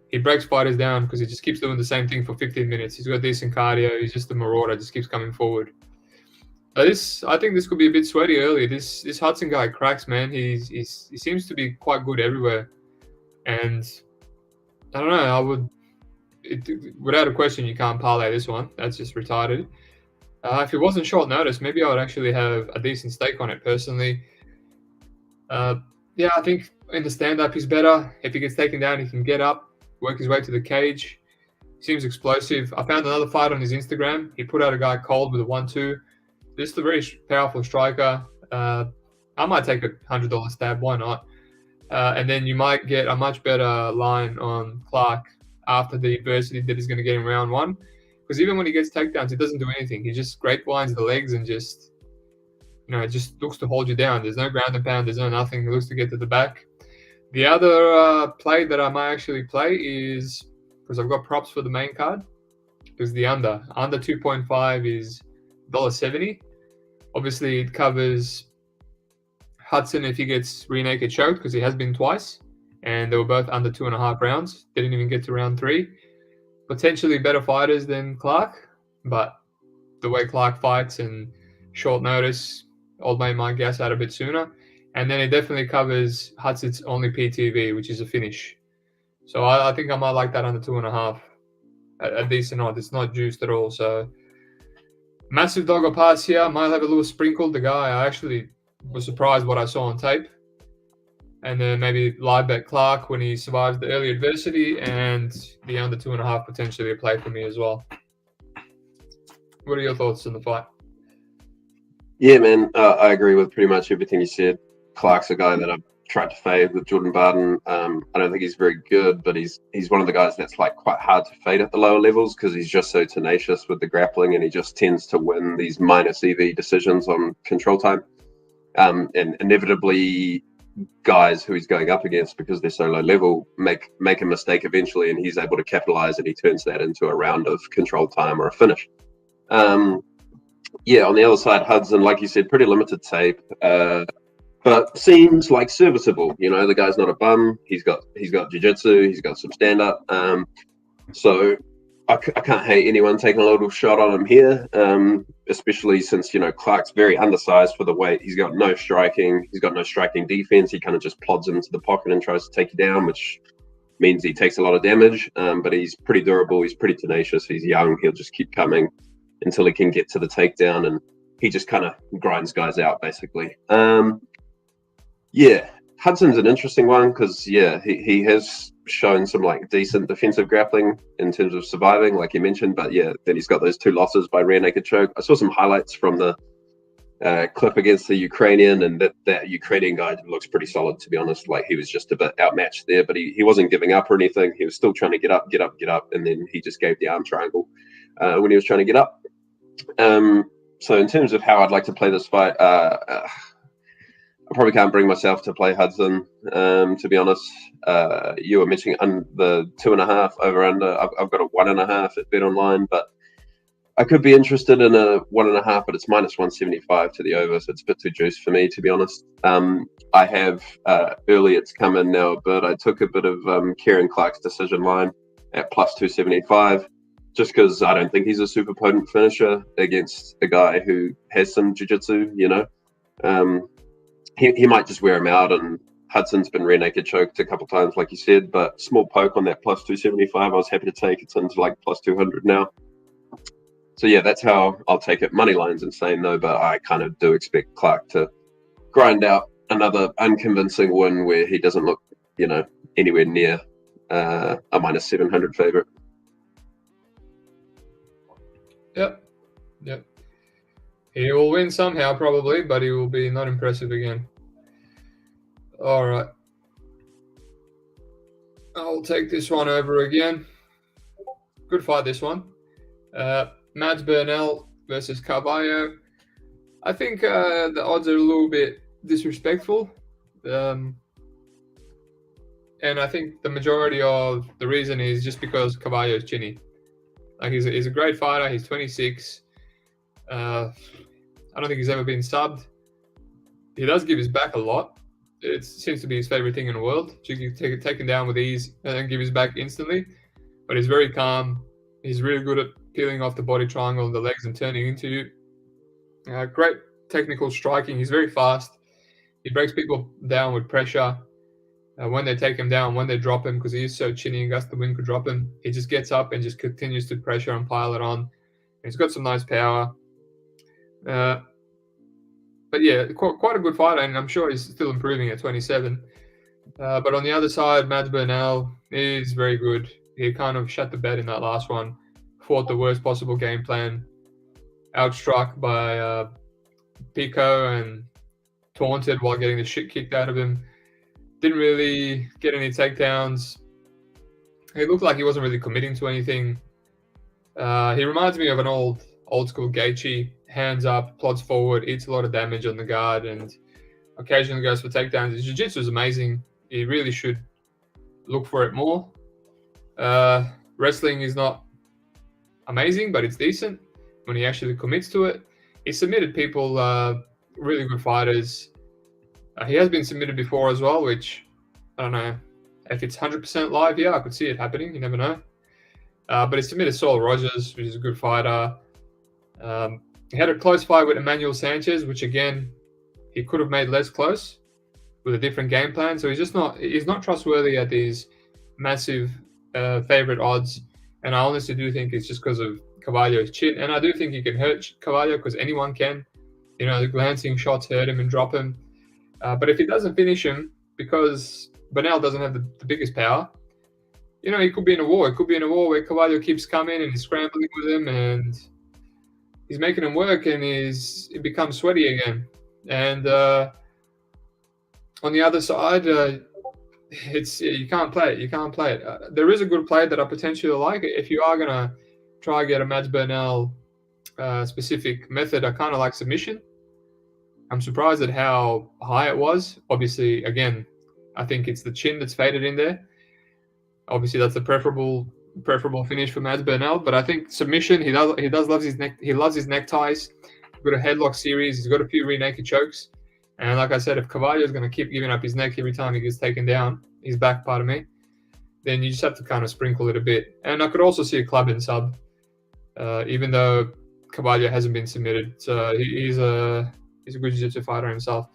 he breaks fighters down because he just keeps doing the same thing for 15 minutes. He's got decent cardio. He's just a marauder. Just keeps coming forward. I think this could be a bit sweaty early. This Hudson guy cracks, man. He seems to be quite good everywhere, and I don't know. Without a question, you can't parlay this one. That's just retarded. If it wasn't short notice, maybe I would actually have a decent stake on it personally. I think in the stand-up he's better. If he gets taken down, he can get up, work his way to the cage. Seems explosive. I found another fight on his Instagram. He put out a guy cold with a 1-2. Just a very powerful striker. I might take a $100 stab. Why not? And then you might get a much better line on Clarke after the adversity that he's going to get in round 1. Because even when he gets takedowns, he doesn't do anything. He just grapevines the legs and just looks to hold you down. There's no ground and pound. There's no nothing. He looks to get to the back. The other play that I might actually play is, because I've got props for the main card, is the under. Under 2.5 is $1.70. Obviously, it covers Hudson if he gets rear naked choked, because he has been twice. And they were both under 2.5 rounds. Didn't even get to round 3. Potentially better fighters than Clarke, but the way Clarke fights and short notice, old mate might gas out a bit sooner. And then it definitely covers Hudson's only PTV, which is a finish. So I think I might like that under 2.5. A decent odd. It's not juiced at all. So massive dog or pass here. Might have a little sprinkle. The guy, I actually was surprised what I saw on tape. And then maybe live bet Clarke when he survives the early adversity, and the under 2.5 potentially a play for me as well. What are your thoughts on the fight? Yeah, man, I agree with pretty much everything you said. Clarke's a guy that I've tried to fade with Jordan Barton. I don't think he's very good, but he's one of the guys that's like quite hard to fade at the lower levels because he's just so tenacious with the grappling, and he just tends to win these minus EV decisions on control time. And inevitably, guys who he's going up against, because they're so low level, make a mistake eventually, and he's able to capitalize, and he turns that into a round of control time or a finish. On the other side, Hudson, like you said, pretty limited tape, but seems like serviceable. The guy's not a bum. He's got jiu-jitsu. He's got some stand-up. So I can't hate anyone taking a little shot on him here, especially since, Clarke's very undersized for the weight. He's got no striking. He's got no striking defense. He kind of just plods into the pocket and tries to take you down, which means he takes a lot of damage. But he's pretty durable. He's pretty tenacious. He's young. He'll just keep coming until he can get to the takedown, and he just kind of grinds guys out, basically. Hudson's an interesting one because, he has shown some like decent defensive grappling in terms of surviving, like you mentioned, but then he's got those 2 losses by rear naked choke. I saw some highlights from the clip against the Ukrainian, and that Ukrainian guy looks pretty solid, to be honest. Like, he was just a bit outmatched there, but he wasn't giving up or anything. He was still trying to get up, and then he just gave the arm triangle when he was trying to get up. So in terms of how I'd like to play this fight, I probably can't bring myself to play Hudson, to be honest. You were mentioning the 2.5 over under. I've got a 1.5 at Bet Online, but I could be interested in a 1.5, but it's -175 to the over, so it's a bit too juiced for me, to be honest. I have early, it's come in now, but I took a bit of Kieran Clarke's decision line at +275, just because I don't think he's a super potent finisher against a guy who has some jiu-jitsu, you know. He might just wear him out, and Hudson's been rear naked choked a couple times, like you said, but small poke on that +275, I was happy to take. It's into like +200 now. So yeah, that's how I'll take it. Money line's insane though, but I kind of do expect Clarke to grind out another unconvincing win where he doesn't look, you know, anywhere near a -700 favorite. Yep. He will win somehow probably, but he will be not impressive again. All right. I'll take this one over again. Good fight, this one. Mads Burnell versus Carvalho. I think the odds are a little bit disrespectful. And I think the majority of the reason is just because Carvalho is chinny. Like he's a great fighter. He's 26. I don't think he's ever been subbed. He does give his back a lot. It seems to be his favorite thing in the world. You can take him down with ease and then give his back instantly. But he's very calm. He's really good at peeling off the body triangle and the legs and turning into you. Great technical striking. He's very fast. He breaks people down with pressure. When they take him down, when they drop him, because he is so chinny and Gus the Wind could drop him, he just gets up and just continues to pressure and pile it on. And he's got some nice power. But yeah, quite a good fighter, and I'm sure he's still improving at 27. But on the other side, Mads Burnell is very good. He kind of shut the bed in that last one, fought the worst possible game plan, outstruck by Pico and taunted while getting the shit kicked out of him. Didn't really get any takedowns. He looked like he wasn't really committing to anything. He reminds me of an old school Gaethje. Hands up, plods forward, eats a lot of damage on the guard, and occasionally goes for takedowns. His jiu-jitsu is amazing. He really should look for it more. Wrestling is not amazing, but it's decent when he actually commits to it. He submitted people, really good fighters. He has been submitted before as well, which, I don't know, if it's 100% live, yeah, I could see it happening. You never know. But he submitted Saul Rogers, which is a good fighter. He had a close fight with Emmanuel Sanchez, which again, he could have made less close with a different game plan. So he's not trustworthy at these massive favorite odds. And I honestly do think it's just because of Carvalho's chin. And I do think he can hurt Carvalho because anyone can. You know, the glancing shots hurt him and drop him. But if he doesn't finish him, because Burnell doesn't have the biggest power, you know, he could be in a war. It could be in a war where Carvalho keeps coming and he's scrambling with him and he's making him work, and it becomes sweaty again. And on the other side, you can't play it. You can't play it. There is a good play that I potentially like. If you are gonna try and get a Mads Burnell specific method, I kind of like submission. I'm surprised at how high it was. Obviously, again, I think it's the chin that's faded in there. Obviously, that's the preferable finish for Mads Burnell, but I think submission. He does love his neck. He loves his neckties. He's got a headlock series. He's got a few rear naked chokes, and like I said, if Carvalho is going to keep giving up his neck every time he gets taken down, his back, pardon me, then you just have to kind of sprinkle it a bit. And I could also see a club in sub, even though Carvalho hasn't been submitted. So he's a good jiu-jitsu fighter himself.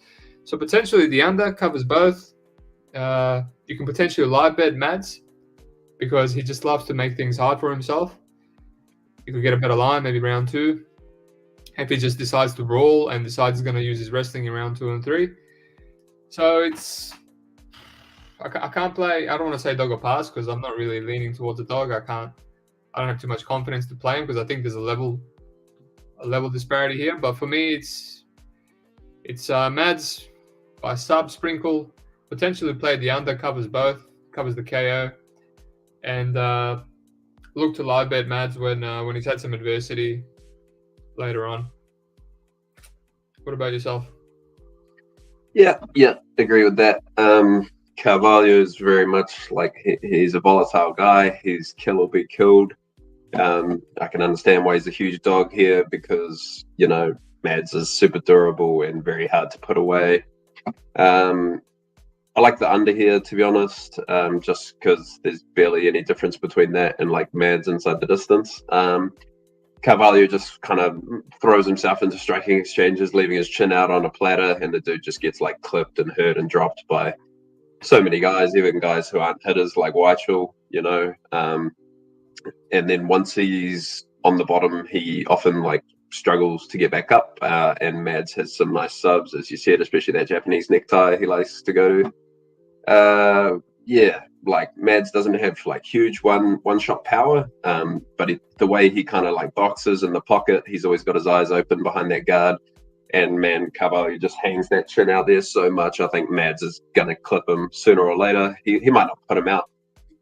So potentially the under covers both. You can potentially live bet Mads, because he just loves to make things hard for himself. You could get a better line, maybe round 2. If he just decides to roll and decides he's going to use his wrestling in round 2 and 3. So I can't play, I don't want to say dog or pass, because I'm not really leaning towards a dog. I don't have too much confidence to play him, because I think there's a level disparity here. But for me, it's Mads by sub, sprinkle, potentially play the under, covers both, covers the KO. And look to live bet Mads when he's had some adversity later on. What about yourself? Yeah, agree with that. Carvalho is very much like he's a volatile guy. He's kill or be killed. I can understand why he's a huge dog here because, you know, Mads is super durable and very hard to put away. I like the under here, to be honest, just because there's barely any difference between that and like Mads inside the distance. Carvalho just kind of throws himself into striking exchanges, leaving his chin out on a platter, and the dude just gets like clipped and hurt and dropped by so many guys, even guys who aren't hitters like Weichel, you know. And then once he's on the bottom, he often like struggles to get back up, and Mads has some nice subs, as you said, especially that Japanese necktie he likes to go to. Yeah, like Mads doesn't have like huge one shot power, but the way he kind of like boxes in the pocket, he's always got his eyes open behind that guard. And man, Carvalho just hangs that chin out there so much. I think Mads is gonna clip him sooner or later. He might not put him out,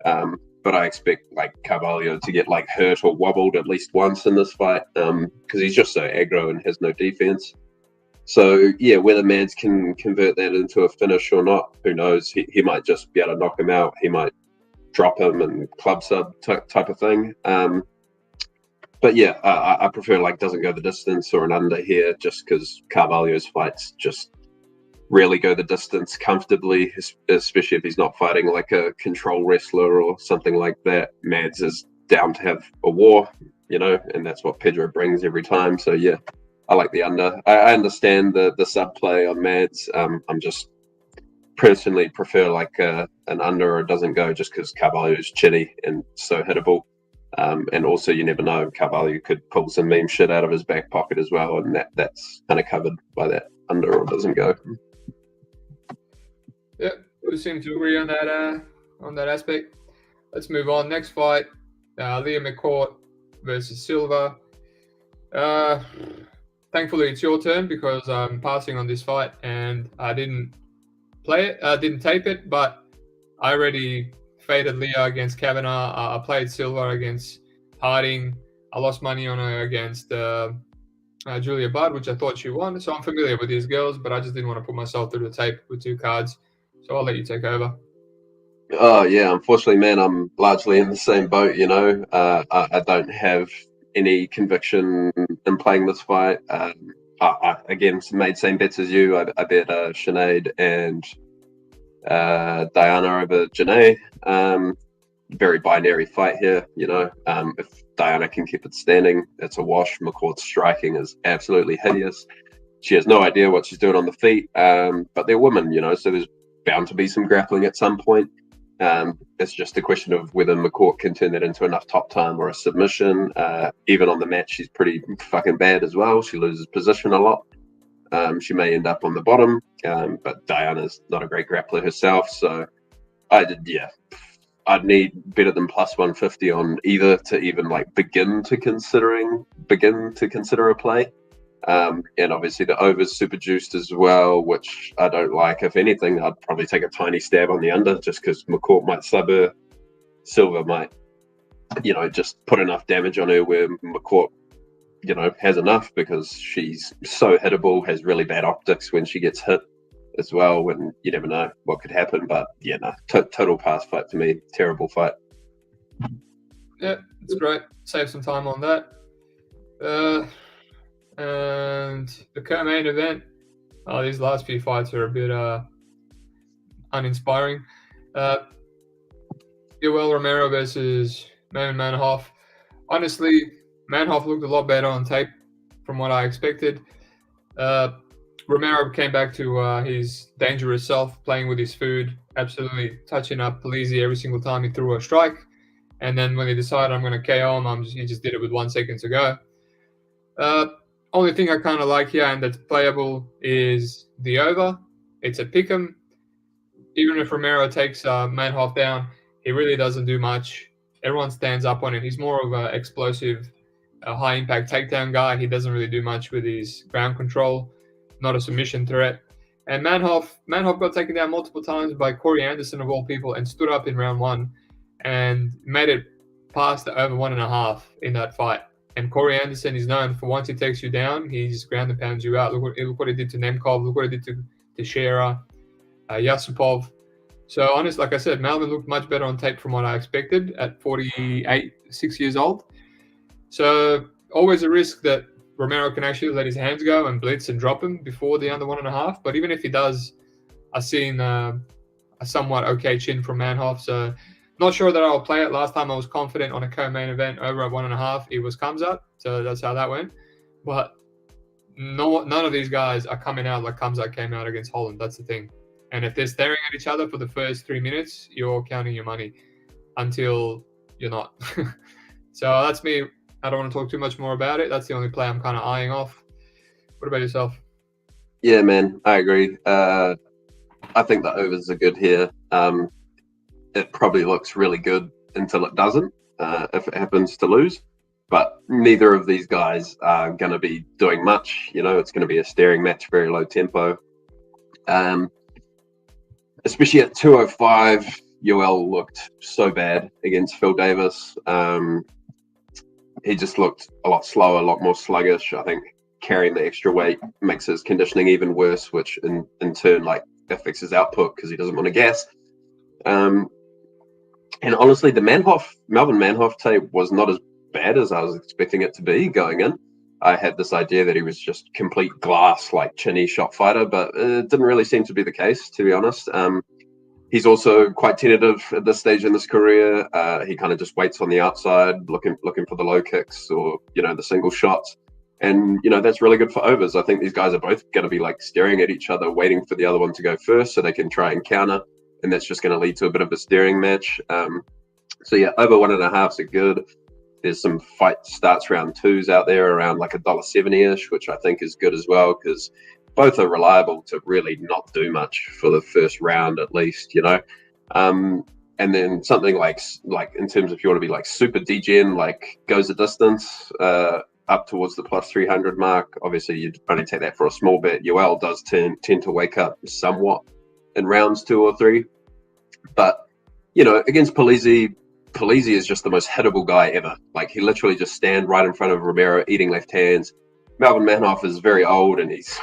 but I expect like Carvalho to get like hurt or wobbled at least once in this fight, because he's just so aggro and has no defense. So yeah, whether Mads can convert that into a finish or not, who knows? He might just be able to knock him out. He might drop him and club sub type of thing. But yeah, I prefer like doesn't go the distance or an under here, just because Carvalho's fights just rarely go the distance comfortably, especially if he's not fighting like a control wrestler or something like that. Mads is down to have a war, you know, and that's what Pedro brings every time. So yeah, I like the under. I understand the sub play on Mads. I'm just personally prefer like an under or doesn't go, just because Carvalho is chinny and so hittable. And also, you never know, Carvalho could pull some meme shit out of his back pocket as well, and that's kind of covered by that under or doesn't go. Yeah, we seem to agree on that aspect. Let's move on. Next fight, Liam McCourt versus Silva. Thankfully, it's your turn because I'm passing on this fight, and I didn't play it. I didn't tape it, but I already faded Leah against Kavanagh. I played Silva against Harding. I lost money on her against Julia Budd, which I thought she won. So I'm familiar with these girls, but I just didn't want to put myself through the tape with two cards. So I'll let you take over. Oh yeah, unfortunately, man, I'm largely in the same boat. You know, I don't have any conviction in playing this fight. I again made same bets as you. I bet Sinead and Diana over Janae. Very binary fight here, you know. If Diana can keep it standing, it's a wash. McCourt's striking is absolutely hideous. She has no idea what she's doing on the feet, but they're women, you know, so there's bound to be some grappling at some point. It's just a question of whether McCourt can turn that into enough top time or a submission. Even on the mat, she's pretty fucking bad as well. She loses position a lot. She may end up on the bottom, but Diana's not a great grappler herself. So I'd need better than plus 150 on either to even like begin to consider a play. And obviously the over's super juiced as well, which I don't like. If anything, I'd probably take a tiny stab on the under just because McCourt might sub her. Silva might, you know, just put enough damage on her where McCourt, you know, has enough because she's so hittable, has really bad optics when she gets hit as well, when you never know what could happen. But yeah, no, total pass fight for me. Terrible fight. Yeah, it's great. Save some time on that. And the co-main event, these last few fights are a bit uninspiring. Romero versus Manhoef. Honestly, Manhoef looked a lot better on tape from what I expected. Romero came back to his dangerous self, playing with his food, absolutely touching up Polizzi every single time he threw a strike. And then when he decided I'm going to KO him, he just did it with 1 second to go. Only thing I kind of like here and that's playable is the over. It's a pick'em. Even if Romero takes Manhoef down, he really doesn't do much. Everyone stands up on him. He's more of an explosive, high-impact takedown guy. He doesn't really do much with his ground control. Not a submission threat. And Manhoef got taken down multiple times by Corey Anderson, of all people, and stood up in round 1 and made it past the over 1.5 in that fight. And Corey Anderson is known for once he takes you down, he just ground and pounds you out. Look what he did to Nemkov. Look what he did to Teixeira, Yusupov. So honestly, like I said, Malvin looked much better on tape from what I expected at 6 years old. So always a risk that Romero can actually let his hands go and blitz and drop him before the under 1.5. But even if he does, I've seen a somewhat okay chin from Manhoef. So not sure that I'll play it. Last time I was confident on a co-main event over at 1.5. It was Kamzat. So that's how that went. But none of these guys are coming out like Kamzat came out against Holland. That's the thing. And if they're staring at each other for the first 3 minutes, you're counting your money until you're not. So that's me. I don't want to talk too much more about it. That's the only play I'm kind of eyeing off. What about yourself? Yeah, man, I agree. I think the overs are good here. It probably looks really good until it doesn't, if it happens to lose. But neither of these guys are going to be doing much. You know, it's going to be a staring match, very low tempo. Especially at 205, Yoel looked so bad against Phil Davis. He just looked a lot slower, a lot more sluggish. I think carrying the extra weight makes his conditioning even worse, which in turn like affects his output because he doesn't want to gas. And honestly, the Melvin Manhoef tape was not as bad as I was expecting it to be going in. I had this idea that he was just complete glass, like chinny shot fighter, but it didn't really seem to be the case, to be honest. He's also quite tentative at this stage in his career. He kind of just waits on the outside, looking for the low kicks or, you know, the single shots. And, you know, that's really good for overs. I think these guys are both going to be like staring at each other, waiting for the other one to go first so they can try and counter. And that's just going to lead to a bit of a staring match. So yeah, over 1.5s are good. There's some fight starts round 2s out there around like $1.70-ish, which I think is good as well because both are reliable to really not do much for the first round at least, you know. And then something like in terms of if you want to be like super degen, like goes a distance up towards the plus 300 mark. Obviously, you'd only take that for a small bet. Yoel does tend to wake up somewhat in rounds 2 or 3. But, you know, against Polizzi is just the most hittable guy ever. Like, he literally just stand right in front of Romero, eating left hands. Melvin Manhoef is very old and he's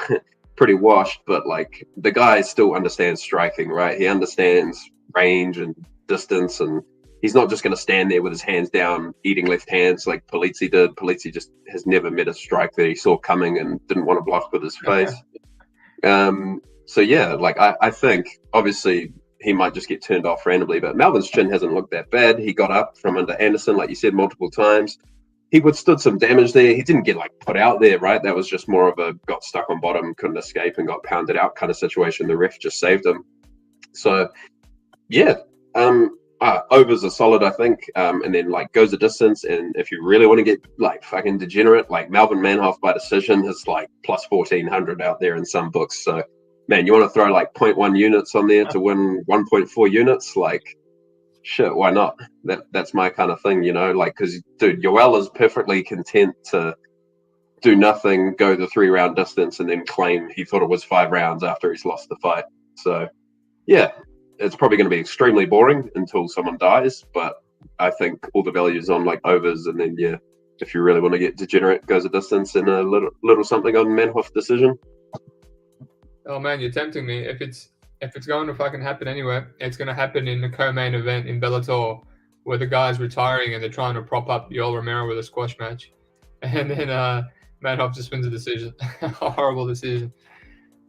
pretty washed, but, like, the guy still understands striking, right? He understands range and distance, and he's not just going to stand there with his hands down, eating left hands like Polizzi did. Polizzi just has never met a strike that he saw coming and didn't want to block with his face. So, yeah, like, I think, obviously, he might just get turned off randomly, but Melvin's chin hasn't looked that bad. He got up from under Anderson, like you said, multiple times. He withstood some damage there. He didn't get like put out there, right? That was just more of a got stuck on bottom, couldn't escape and got pounded out kind of situation. The ref just saved him. So yeah, overs are solid, I think. And then like goes a distance. And if you really want to get like fucking degenerate, like Melvin Manhoef by decision is like plus 1400 out there in some books. So man, you want to throw like 0.1 units on there to win 1.4 units? Like, shit, why not? That's my kind of thing, you know? Like, because, dude, Yoel is perfectly content to do nothing, go the 3-round distance, and then claim he thought it was 5 rounds after he's lost the fight. So, yeah, it's probably going to be extremely boring until someone dies, but I think all the value is on, like, overs, and then, yeah, if you really want to get degenerate, goes a distance and a little something on Manhoef decision. Oh man, you're tempting me. If it's going to fucking happen anywhere, it's going to happen in the co-main event in Bellator, where the guy's retiring and they're trying to prop up Yoel Romero with a squash match, and then Manhoef just wins a decision, a horrible decision.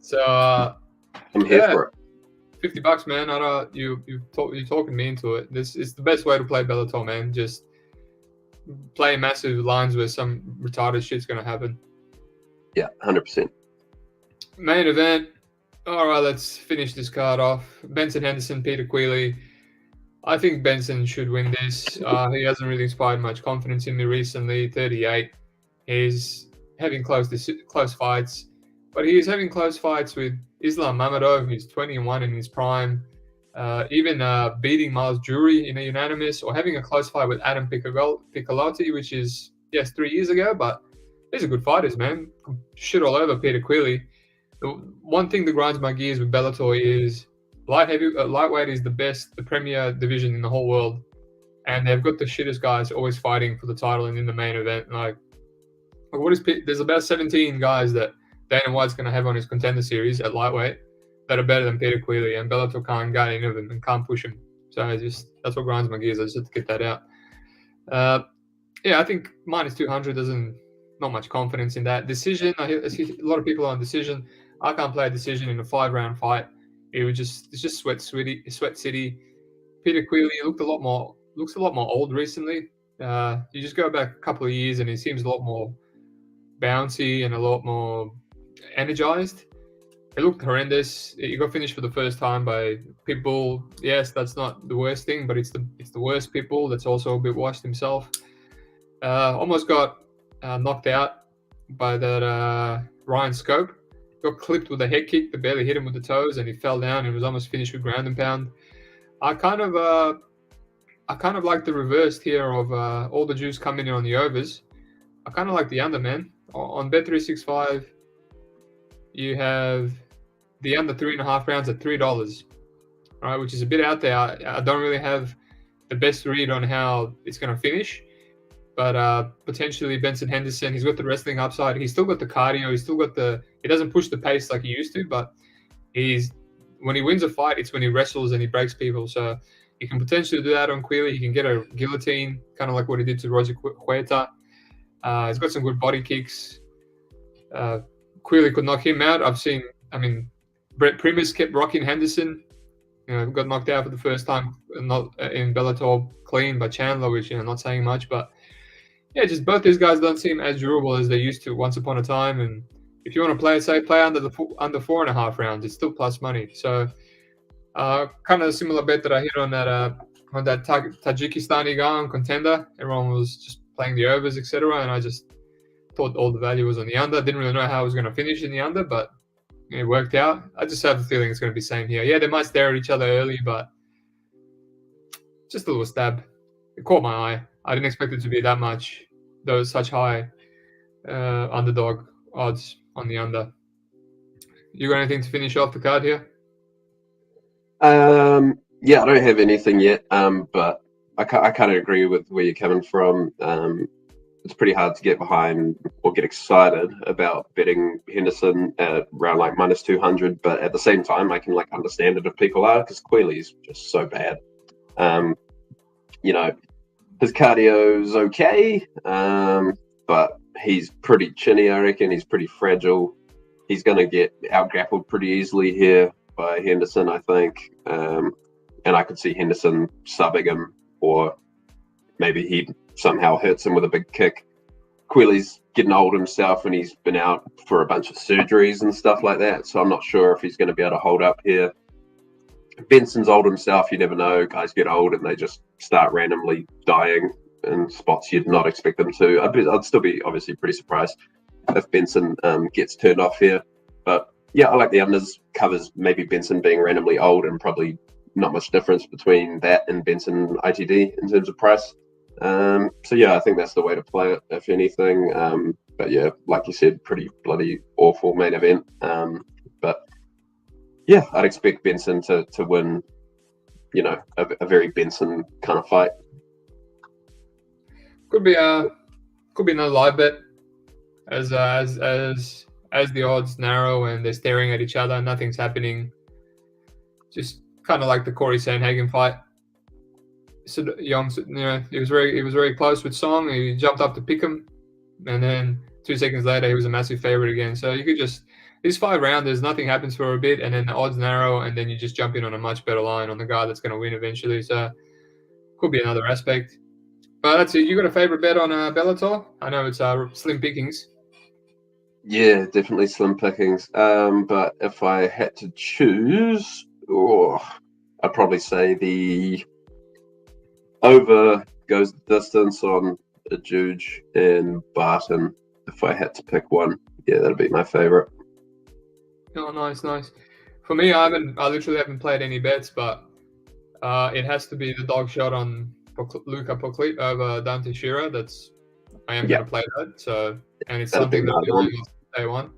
So I'm here for it. $50, man. I don't. You're talking me into it. This is the best way to play Bellator, man. Just play massive lines where some retarded shit's going to happen. Yeah, 100%. Main event. All right, let's finish this card off. Benson Henderson, Peter Queally. I think Benson should win this. He hasn't really inspired much confidence in me recently. 38. He's having close fights, but he is having close fights with Islam Mamedov, who's 21 in his prime. Even beating Miles Jury in a unanimous, or having a close fight with Adam Piccolotti, which is, yes, 3 years ago, but these are good fighters, man. Shit all over Peter Queally. The one thing that grinds my gears with Bellator is lightweight is the premier division in the whole world, and they've got the shittest guys always fighting for the title and in the main event. Like there's about 17 guys that Dana White's going to have on his contender series at lightweight that are better than Peter Queally, and Bellator can't get any of them and can't push him. So that's what grinds my gears. I just have to get that out. Yeah, I think minus 200 doesn't, not much confidence in that. Decision, I see a lot of people on decision. I can't play a decision in a 5-round fight. It's just sweat city. Peter Queally looks a lot more old recently. You just go back a couple of years and he seems a lot more bouncy and a lot more energized. It looked horrendous. He got finished for the first time by Pitbull. Yes, that's not the worst thing, but it's the worst Pitbull that's also a bit washed himself. Almost got knocked out by that Ryan Scope. Got clipped with a head kick that barely hit him with the toes, and he fell down and was almost finished with ground and pound. I kind of like the reverse here of all the Jews coming in on the overs. I kind of like the under, man. On Bet365, you have the under 3.5 rounds at $3, right? Which is a bit out there. I don't really have the best read on how it's going to finish, but potentially Benson Henderson. He's got the wrestling upside. He's still got the cardio. He's still got he doesn't push the pace like he used to, but when he wins a fight, it's when he wrestles and he breaks people. So he can potentially do that on Queally. He can get a guillotine, kind of like what he did to Roger Huerta. He's got some good body kicks. Queally could knock him out. Brett Primus kept rocking Henderson. Got knocked out for the first time, not in Bellator clean by Chandler, which not saying much, but yeah, just both these guys don't seem as durable as they used to once upon a time. And if you want to play it safe, play under 4.5 rounds. It's still plus money. So kind of a similar bet that I hit on that Tajikistani guy on Contender. Everyone was just playing the overs, etc., and I just thought all the value was on the under. Didn't really know how I was going to finish in the under, but it worked out. I just have the feeling it's going to be the same here. Yeah, they might stare at each other early, but just a little stab. It caught my eye. I didn't expect it to be that much. Those such high underdog odds on the under. You got anything to finish off the card here? Yeah, I don't have anything yet. But I kind of agree with where you're coming from. It's pretty hard to get behind or get excited about betting Henderson at around like minus 200. But at the same time, I can understand it if people are, because Queally's just so bad. His cardio's okay, but he's pretty chinny, I reckon. He's pretty fragile. He's going to get out-grappled pretty easily here by Henderson, I think. And I could see Henderson subbing him, or maybe he somehow hits him with a big kick. Queally's getting old himself, and he's been out for a bunch of surgeries and stuff like that, so I'm not sure if he's going to be able to hold up here. Benson's old himself. You never know. Guys get old and they just start randomly dying in spots you'd not expect them to. I'd still be obviously pretty surprised if Benson gets turned off here. But yeah, I like the unders. Covers maybe Benson being randomly old, and probably not much difference between that and Benson ITD in terms of price. So yeah, I think that's the way to play it, if anything. But yeah, like you said, pretty bloody awful main event. But yeah, I'd expect Benson to win, a very Benson kind of fight. Could be another live bet as the odds narrow and they're staring at each other, nothing's happening. Just kind of like the Corey Sandhagen fight. So Young, he was very close with Song. He jumped up to pick him, and then 2 seconds later he was a massive favorite again. So you could just, these 5 rounders, nothing happens for a bit, and then the odds narrow, and then you just jump in on a much better line on the guy that's going to win eventually. So could be another aspect. But that's it. You got a favorite bet on Bellator? I know it's slim pickings. Yeah, definitely slim pickings. But if I had to choose, I'd probably say the over goes the distance on Adjoudj and Barton. If I had to pick one, yeah, that'd be my favorite. Oh, nice. For me, I literally haven't played any bets, but it has to be the dog shot on Luka Poclit over Dante Schiro. I am going to play that. So, and it's something that I use day one.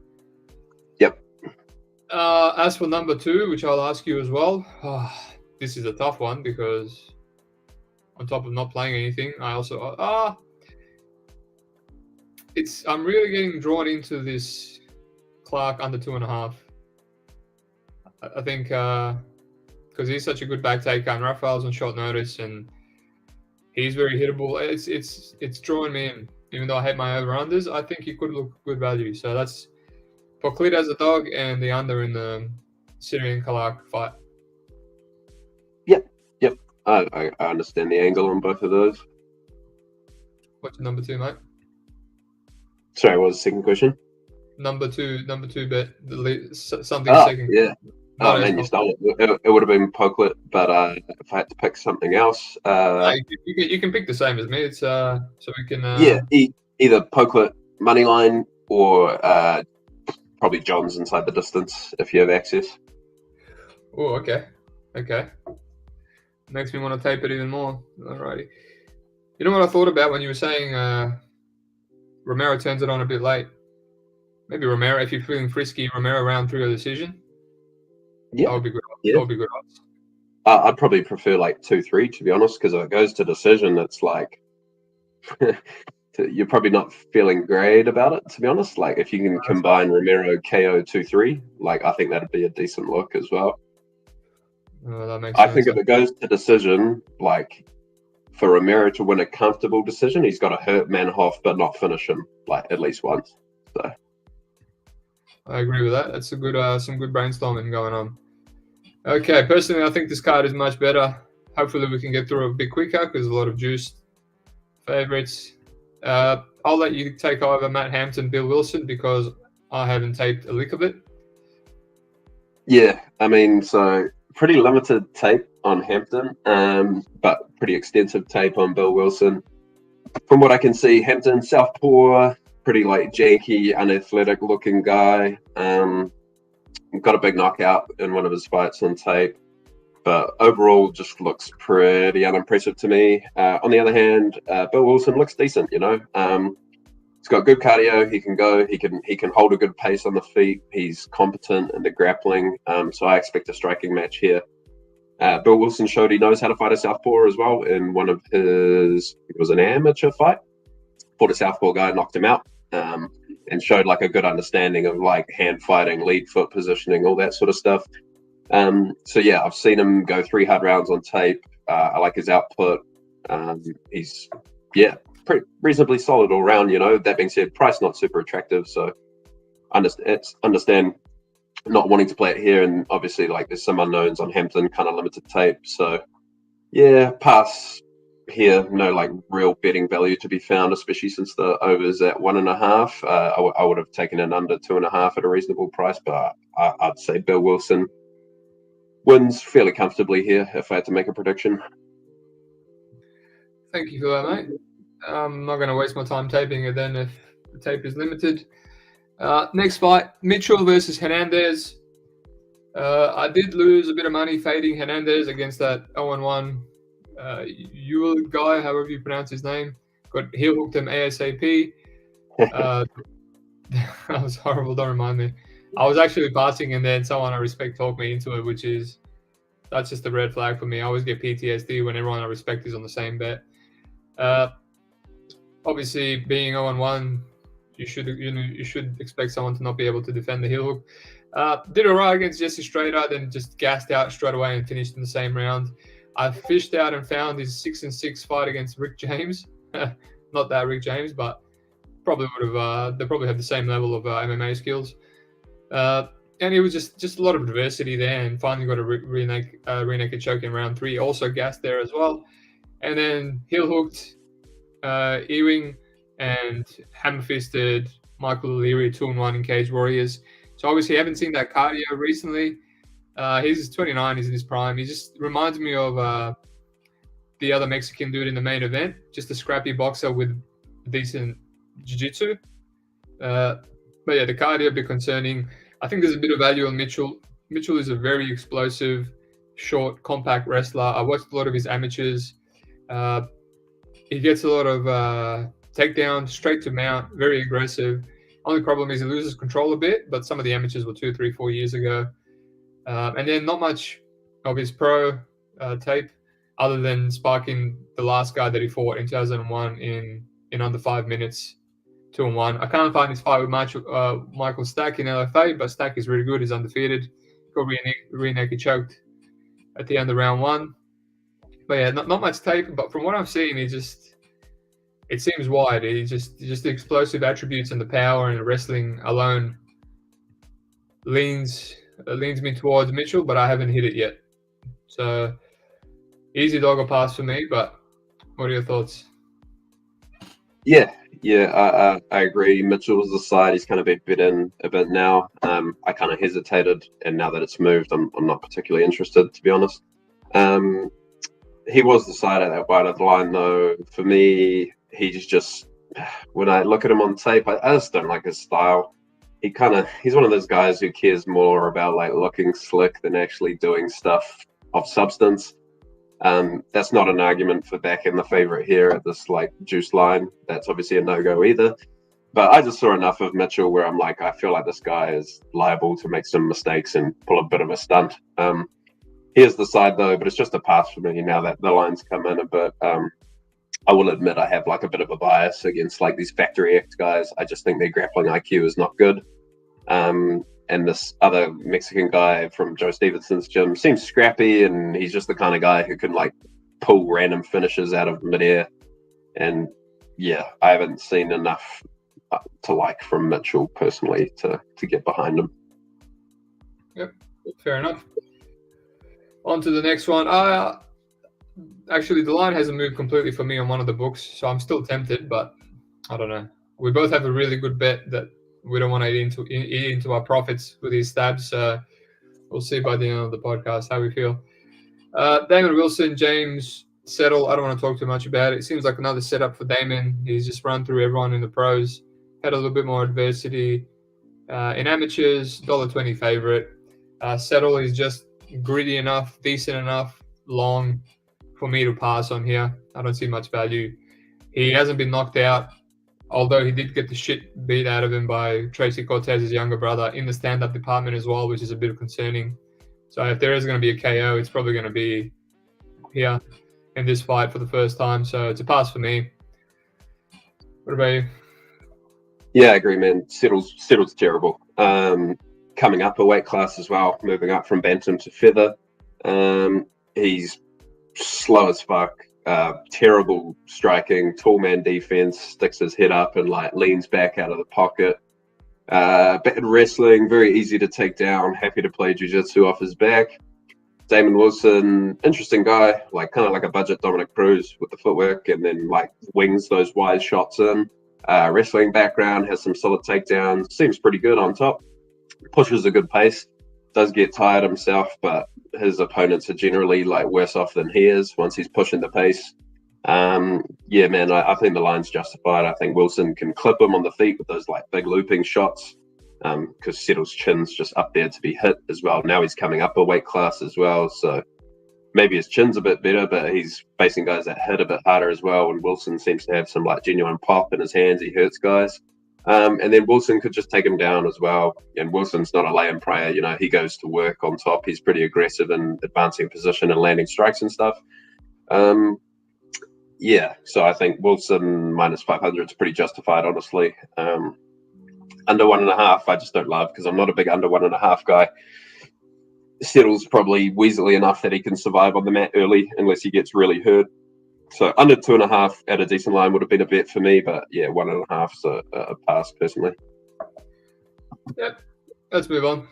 Yep. As for number 2, which I'll ask you as well, this is a tough one because on top of not playing anything, I also I'm really getting drawn into this Clarke under 2.5. I think because he's such a good back taker and Rafael's on short notice, and He's very hittable. It's drawing me in. Even though I hate my over-unders, I think he could look good value. So that's Poclit as a dog and the under in the Syrian Clarke fight. Yep. I understand the angle on both of those. What's your number 2, mate? Sorry, what was the second question? Number two bet. Something second. Yeah. Oh, man, you stole it. It would have been Poclit, but if I had to pick something else... you can pick the same as me. It's so we can... either Poclit moneyline or probably John's inside the distance if you have access. Oh, okay. Makes me want to tape it even more. Alrighty. You know what I thought about when you were saying Romero turns it on a bit late? Maybe Romero, if you're feeling frisky, Romero round 3 or decision. Yeah. That would be good. Yeah. That would be good odds. I'd probably prefer like 2-3, to be honest, because if it goes to decision, it's like you're probably not feeling great about it, to be honest. Like if you can combine Romero KO 2-3, like I think that'd be a decent look as well. That makes sense. I think if it goes to decision, like for Romero to win a comfortable decision, he's got to hurt Manhoef but not finish him like at least once. So I agree with that. That's a good some good brainstorming going on. Okay, personally, I think this card is much better. Hopefully, we can get through a bit quicker because there's a lot of juiced favorites. I'll let you take over Matt Hampton, Bill Wilson, because I haven't taped a lick of it. Yeah, I mean, so pretty limited tape on Hampton, but pretty extensive tape on Bill Wilson. From what I can see, Hampton, southpaw, pretty like janky, unathletic looking guy. Got a big knockout in one of his fights on tape, but overall just looks pretty unimpressive to me. On the other hand, Bill Wilson looks decent, you know. He's got good cardio. He can go. He can hold a good pace on the feet. He's competent in the grappling. So I expect a striking match here. Bill Wilson showed he knows how to fight a southpaw as well in one of his, it was an amateur fight. Fought a southpaw guy, knocked him out, and showed like a good understanding of like hand fighting, lead foot positioning, all that sort of stuff. So yeah, I've seen him go 3 hard rounds on tape. I like his output. He's pretty reasonably solid all round, you know. That being said, price not super attractive, so understand not wanting to play it here, and obviously like there's some unknowns on Hampton, kind of limited tape, so yeah, pass here. No like real betting value to be found, especially since the over's at 1.5. I would have taken an under 2.5 at a reasonable price, but I'd say Bill Wilson wins fairly comfortably here if I had to make a prediction. Thank you for that, mate. I'm not going to waste my time taping it then if the tape is limited. Next fight, Mitchell versus Hernandez. I did lose a bit of money fading Hernandez against that 0-1 Ewell guy, however you pronounce his name. Got heel hooked him ASAP. That was horrible, don't remind me. I was actually passing and then someone I respect talked me into it, that's just a red flag for me. I always get PTSD when everyone I respect is on the same bet. Obviously, being 0-1, you should expect someone to not be able to defend the heel hook. Did all right against Jesse Strader, then just gassed out straight away and finished in the same round. I fished out and found his 6-6 fight against Rick James. Not that Rick James, but probably would have. They probably have the same level of MMA skills. And it was just a lot of adversity there, and finally got a rear naked choke in round 3. Also gassed there as well, and then heel hooked Ewing and hammer fisted Michael O'Leary 2-1 in Cage Warriors. So obviously, I haven't seen that cardio recently. He's 29. He's in his prime. He just reminds me of the other Mexican dude in the main event, just a scrappy boxer with decent jiu-jitsu. But yeah, the cardio a bit concerning. I think there's a bit of value on Mitchell. Mitchell is a very explosive, short, compact wrestler. I watched a lot of his amateurs. He gets a lot of takedown, straight to mount, very aggressive. Only problem is he loses control a bit, but some of the amateurs were 2, 3, 4 years ago. And then not much of his pro tape other than sparking the last guy that he fought in 2001 in under 5 minutes, 2-1. I can't find his fight with Michael Stack in LFA, but Stack is really good. He's undefeated. Got rear naked choked at the end of round 1. But yeah, not much tape. But from what I've seen, it seems wide. Just the explosive attributes and the power and the wrestling alone leans me towards Mitchell, but I haven't hit it yet. So easy dog or pass for me. But what are your thoughts? Yeah, I agree. Mitchell's the side. He's kind of been bit in a bit now. I kind of hesitated, and now that it's moved, I'm not particularly interested, to be honest. He was the side at that wide of the line, though. For me, he's just, when I look at him on tape, I just don't like his style. He's one of those guys who cares more about like looking slick than actually doing stuff of substance. That's not an argument for backing the favorite here at this like juice line. That's obviously a no-go either. But I just saw enough of Mitchell where I'm like, I feel like this guy is liable to make some mistakes and pull a bit of a stunt. Here's the side though, but it's just a pass for me now that the lines come in a bit. I will admit I have like a bit of a bias against like these Factory X guys. I just think their grappling IQ is not good. And this other Mexican guy from Joe Stevenson's gym seems scrappy, and he's just the kind of guy who can like pull random finishes out of midair. And yeah, I haven't seen enough to like from Mitchell personally to get behind him. Yep, fair enough. On to the next one. Actually, the line hasn't moved completely for me on one of the books, so I'm still tempted, but I don't know. We both have a really good bet that we don't want to eat into our profits with these stabs. So we'll see by the end of the podcast how we feel. Damon Wilson, James Settle. I don't want to talk too much about it. It seems like another setup for Damon. He's just run through everyone in the pros. Had a little bit more adversity in amateurs. $1.20 favorite. Settle is just gritty enough, decent enough, long for me to pass on here. I don't see much value. He hasn't been knocked out, although he did get the shit beat out of him by Tracy Cortez's younger brother in the stand-up department as well, which is a bit concerning. So if there is going to be a KO, it's probably going to be here in this fight for the first time. So it's a pass for me. What about you? Yeah, I agree, man. Settle's terrible. Coming up a weight class as well, moving up from bantam to feather. He's slow as fuck. Terrible striking, tall man defense, sticks his head up and like leans back out of the pocket. Bad wrestling, very easy to take down, happy to play jiu-jitsu off his back. Damon Wilson, interesting guy, like kind of like a budget Dominic Cruz with the footwork, and then like wings those wide shots in. Wrestling background, has some solid takedowns, seems pretty good on top, pushes a good pace, does get tired himself, but his opponents are generally like worse off than he is once he's pushing the pace. Yeah, man, I think the line's justified. I think Wilson can clip him on the feet with those like big looping shots, because Settle's chin's just up there to be hit as well. Now he's coming up a weight class as well, so maybe his chin's a bit better, but he's facing guys that hit a bit harder as well, and Wilson seems to have some like genuine pop in his hands. He hurts guys. And then Wilson could just take him down as well. And Wilson's not a lay-in prayer. You know, he goes to work on top. He's pretty aggressive in advancing position and landing strikes and stuff. Yeah, so I think Wilson minus 500 is pretty justified, honestly. Under 1.5, I just don't love because I'm not a big under 1.5 guy. Settle's probably weaselly enough that he can survive on the mat early unless he gets really hurt. So under 2.5 at a decent line would have been a bet for me, but yeah, 1.5 is a pass personally. Yep, let's move on.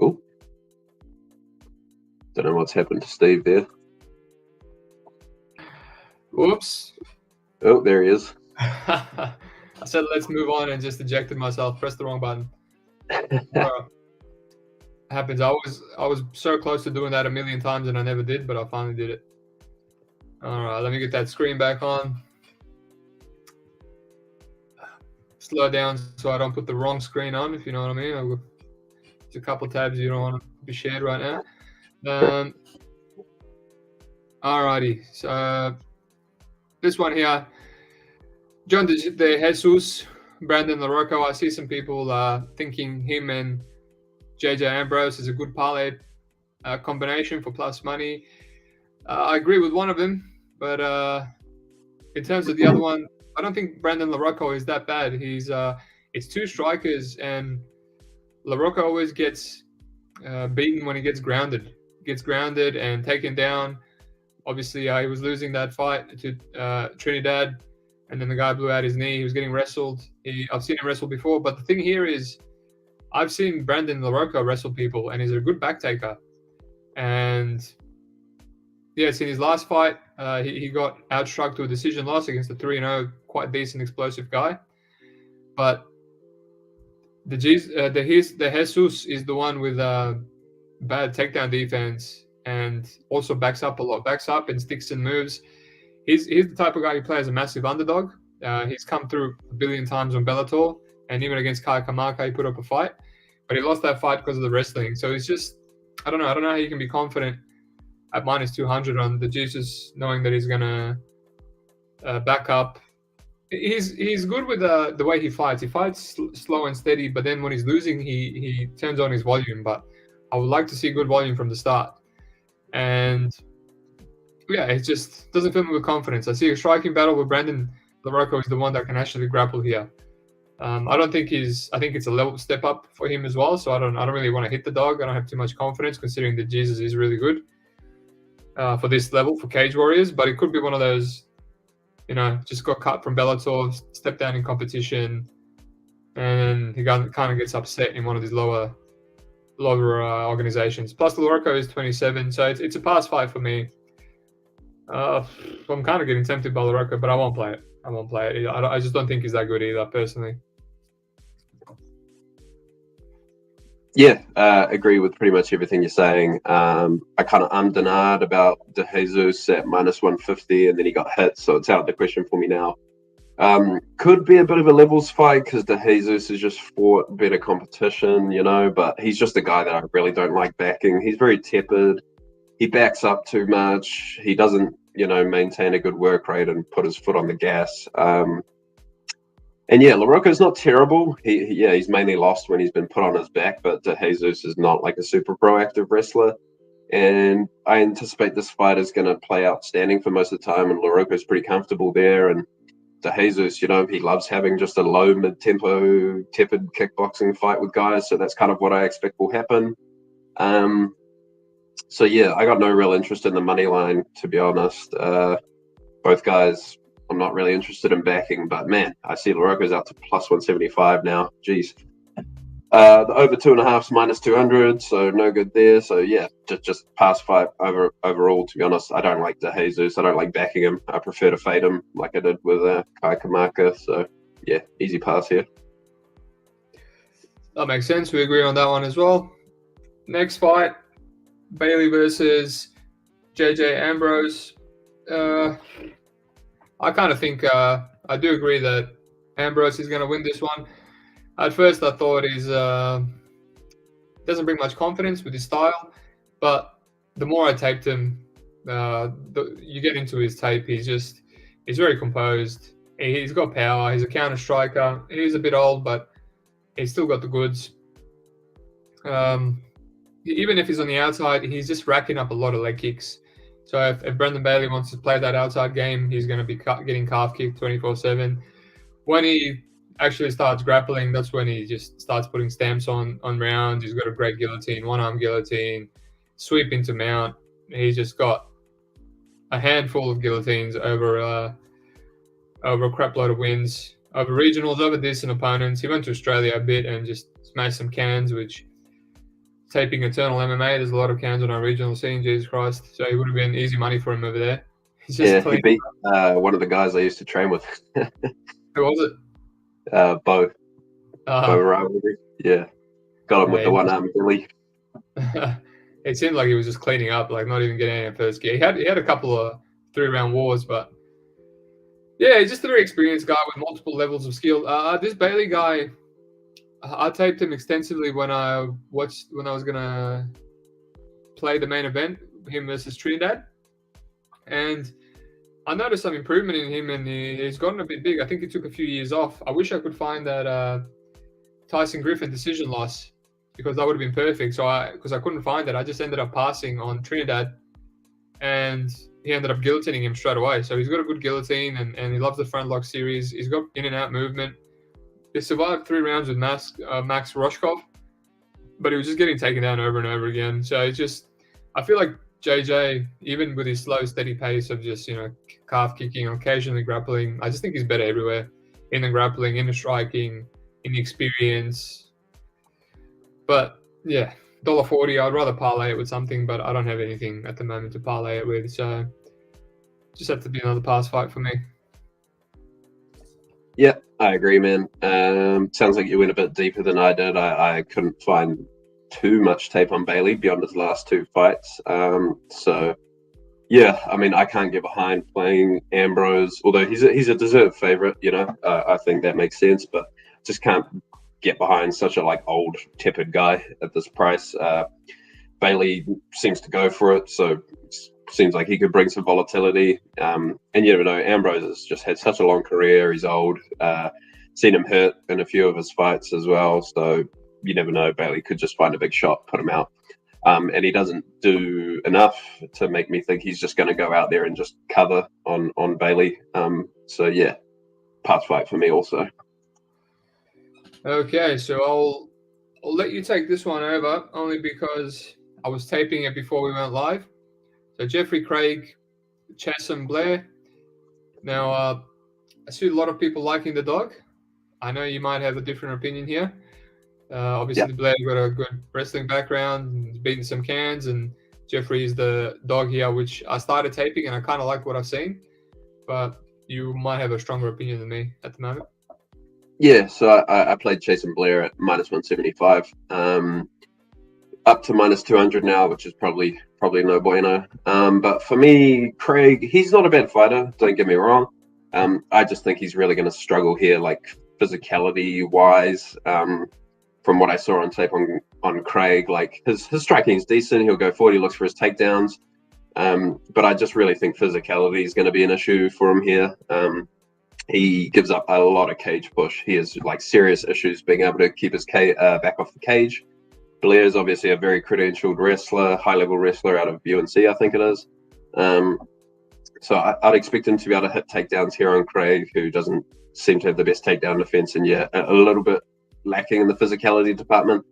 Oh, don't know what's happened to Steve there. Whoops. Oh, there he is. I said let's move on and just ejected myself. Pressed the wrong button. Happens. I was so close to doing that a million times and I never did, but I finally did it. All right, let me get that screen back on. Slow down so I don't put the wrong screen on, if you know what I mean. There's a couple tabs you don't want to be shared right now. Alrighty, so this one here, John De Jesus, Brandon Laroco. I see some people thinking him and JJ Ambrose is a good parlay combination for plus money. I agree with one of them, but in terms of the other one, I don't think Brandon Laroco is that bad. It's two strikers, and Laroco always gets beaten when he gets grounded. Gets grounded and taken down. Obviously, he was losing that fight to Trinidad, and then the guy blew out his knee. He was getting wrestled. I've seen him wrestle before, but the thing here is, I've seen Brandon Laroco wrestle people, and he's a good back taker. And yes, in his last fight, he got outstruck to a decision loss against a 3-0, quite decent, explosive guy. But the Jesus is the one with bad takedown defense, and also backs up a lot, backs up and sticks and moves. He's the type of guy who plays a massive underdog. He's come through a billion times on Bellator, and even against Kai Kamaka, he put up a fight, but he lost that fight because of the wrestling. So it's just, I don't know how you can be confident at minus 200 on the Jesus, knowing that he's gonna back up. He's good with the way he fights. He fights slow and steady, but then when he's losing, he turns on his volume. But I would like to see good volume from the start. And yeah, it just doesn't fill me with confidence. I see a striking battle with Brandon Laroco is the one that can actually grapple here. I think it's a level step up for him as well. So I don't really want to hit the dog. I don't have too much confidence considering that Jesus is really good for this level for Cage Warriors. But it could be one of those, just got cut from Bellator, stepped down in competition, and he kind of gets upset in one of these lower organizations. Plus, Laroco is 27, so it's a pass fight for me. I'm kind of getting tempted by Laroco, but I won't play it. I just don't think he's that good either, personally. Yeah, agree with pretty much everything you're saying. I kind of ummed and ahed about De Jesus at minus 150, and then he got hit, so it's out of the question for me now. Could be a bit of a levels fight because De Jesus has just fought better competition, but he's just a guy that I really don't like backing. He's very tepid. He backs up too much. He doesn't, maintain a good work rate and put his foot on the gas. And yeah, Laroco's not terrible. He's mainly lost when he's been put on his back, but De Jesus is not like a super proactive wrestler. And I anticipate this fight is going to play outstanding for most of the time, and Laroco's pretty comfortable there. And De Jesus, he loves having just a low mid-tempo, tepid kickboxing fight with guys, so that's kind of what I expect will happen. So yeah, I got no real interest in the money line, to be honest. Both guys, I'm not really interested in backing, but man, I see Laroco's out to plus 175 now. Jeez. The over 2.5 is minus 200, so no good there. So yeah, just pass fight overall, to be honest. I don't like De Jesus. I don't like backing him. I prefer to fade him like I did with Kai Kamaka. So yeah, easy pass here. That makes sense. We agree on that one as well. Next fight, Bailey versus JJ Ambrose. I kind of think I do agree that Ambrose is going to win this one. At first, I thought he doesn't bring much confidence with his style, but the more I taped him, you get into his tape. He's very composed. He's got power. He's a counter striker. He's a bit old, but he's still got the goods. Even if he's on the outside, he's just racking up a lot of leg kicks. So if Brendan Bailey wants to play that outside game, he's going to be getting calf kicked 24/7. When he actually starts grappling, that's when he just starts putting stamps on rounds. He's got a great guillotine, one-arm guillotine, sweep into mount. He's just got a handful of guillotines over a crap load of wins, over regionals, over decent opponents. He went to Australia a bit and just smashed some cans, which taping Eternal MMA, there's a lot of cans on our regional scene, Jesus Christ. So it would have been easy money for him over there. He beat one of the guys I used to train with. Who was it? Bo. Yeah. Got him with the one-arm Billy. It seemed like he was just cleaning up, like not even getting any first gear. He had a couple of 3-round wars, but yeah, he's just a very experienced guy with multiple levels of skill. This Bailey guy, I taped him extensively when I was gonna play the main event, him versus Trinidad, and I noticed some improvement in him, and he's gotten a bit big. I think he took a few years off. I wish I could find that Tyson Griffin decision loss, because that would have been perfect. So because I couldn't find it, I just ended up passing on Trinidad, and he ended up guillotining him straight away. So he's got a good guillotine, and he loves the front lock series. He's got in and out movement. He survived 3 rounds with Max Roshkov, but he was just getting taken down over and over again. So it's just, I feel like JJ, even with his slow, steady pace of just, calf kicking, occasionally grappling, I just think he's better everywhere. In the grappling, in the striking, in the experience. But yeah, $1.40, I'd rather parlay it with something, but I don't have anything at the moment to parlay it with. So just have to be another pass fight for me. Yeah, I agree, man. Sounds like you went a bit deeper than I did. I couldn't find too much tape on Bailey beyond his last 2 fights. So yeah, I mean, I can't get behind playing Ambrose, although he's a deserved favorite. I think that makes sense, but just can't get behind such a old, tepid guy at this price. Bailey seems to go for it, so it seems like he could bring some volatility. And you never know, Ambrose has just had such a long career. He's old. Seen him hurt in a few of his fights as well, so you never know. Bailey could just find a big shot, put him out. And he doesn't do enough to make me think he's just going to go out there and just cover on Bailey. So yeah, pass fight for me also. Okay, so I'll let you take this one over, only because I was taping it before we went live. So Jeffrey Craig, Chesham Blair. Now, I see a lot of people liking the dog. I know you might have a different opinion here. Obviously, Blair got a good wrestling background, he's beaten some cans, and Jeffrey is the dog here, which I started taping, and I kind of like what I've seen. But you might have a stronger opinion than me at the moment. Yeah, so I played Chesham Blair at -175, up to -200 now, which is probably no bueno. But for me, Craig, he's not a bad fighter, don't get me wrong. I just think he's really going to struggle here, physicality-wise. From what I saw on tape on Craig, his striking is decent. He'll go forward, he looks for his takedowns. But I just really think physicality is going to be an issue for him here. He gives up a lot of cage push. He has serious issues being able to keep his back off the cage. Blair is obviously a very credentialed wrestler, high-level wrestler out of UNC, I think it is. So I'd expect him to be able to hit takedowns here on Craig, who doesn't seem to have the best takedown defense, and a little bit lacking in the physicality department.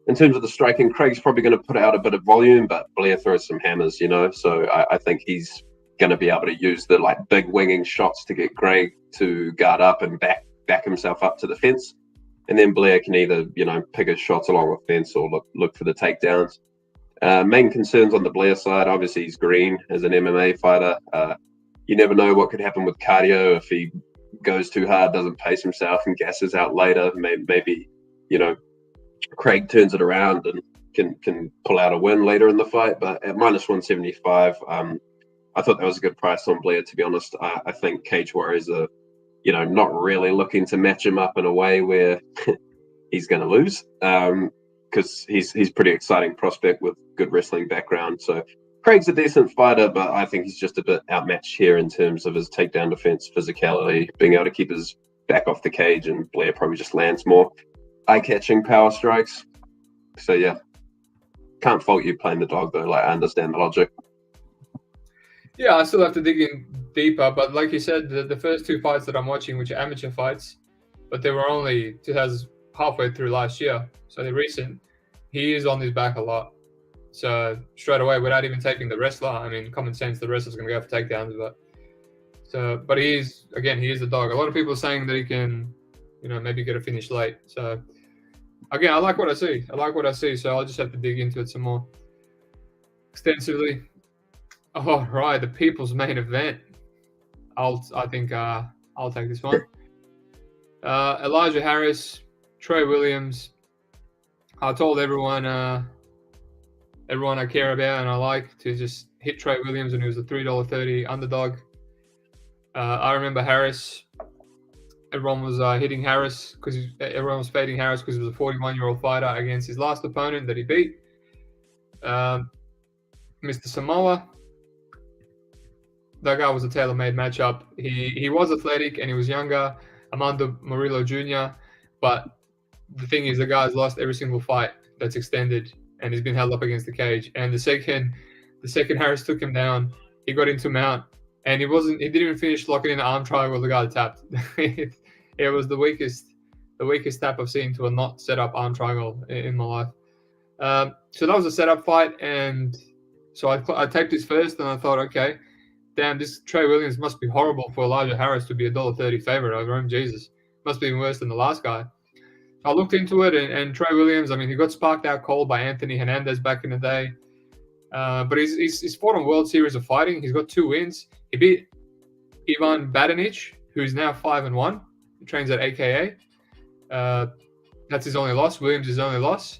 In terms of the striking, Craig's probably going to put out a bit of volume, but Blair throws some hammers, so I think he's going to be able to use the big winging shots to get Craig to guard up and back himself up to the fence, and then Blair can either pick his shots along the fence or look for the takedowns. Main concerns on the Blair side, obviously he's green as an MMA fighter. You never know what could happen with cardio if he goes too hard, doesn't pace himself, and gasses out later. Maybe Craig turns it around and can pull out a win later in the fight. But at -175, I thought that was a good price on Blair, to be honest. I think Cage Warriors are, not really looking to match him up in a way where he's going to lose, because he's pretty exciting prospect with good wrestling background. So Craig's a decent fighter, but I think he's just a bit outmatched here in terms of his takedown defense, physicality, being able to keep his back off the cage, and Blair probably just lands more eye-catching power strikes. So yeah, can't fault you playing the dog though. I understand the logic. Yeah, I still have to dig in deeper, but like you said, the first 2 fights that I'm watching, which are amateur fights, but they were only halfway through last year, so they're recent. He is on his back a lot. So straight away, without even taking the wrestler, I mean, common sense, the wrestler's going to go for takedowns, but he is the dog. A lot of people are saying that he can, maybe get a finish late. So again, I like what I see. So I'll just have to dig into it some more extensively. Oh, right, the people's main event. I think I'll take this one. Elijah Harris, Trey Williams. I told everyone I care about and I like to just hit Trey Williams, and he was a $3.30 underdog. I remember Harris. Everyone was hitting Harris because everyone was fading Harris because he was a 41-year-old fighter against his last opponent that he beat, Mr. Samoa. That guy was a tailor-made matchup. He was athletic and he was younger, Amando Murillo Jr., but the thing is, the guy's lost every single fight that's extended, and he's been held up against the cage. And the second Harris took him down, he got into mount, and he didn't even finish locking in the arm triangle with the guy tapped. It was the weakest tap I've seen to a not set up arm triangle in my life. So that was a setup fight, and so I taped this first, and I thought, okay, damn, this Trey Williams must be horrible for Elijah Harris to be $1.30 favorite over him. Jesus, must be even worse than the last guy. So I looked into it, and Trey Williams, I mean, he got sparked out cold by Anthony Hernandez back in the day. But he's fought on World Series of Fighting. He's got 2 wins. He beat Ivan Badanic, who's now 5-1. He trains at AKA. That's his only loss. Williams' his only loss.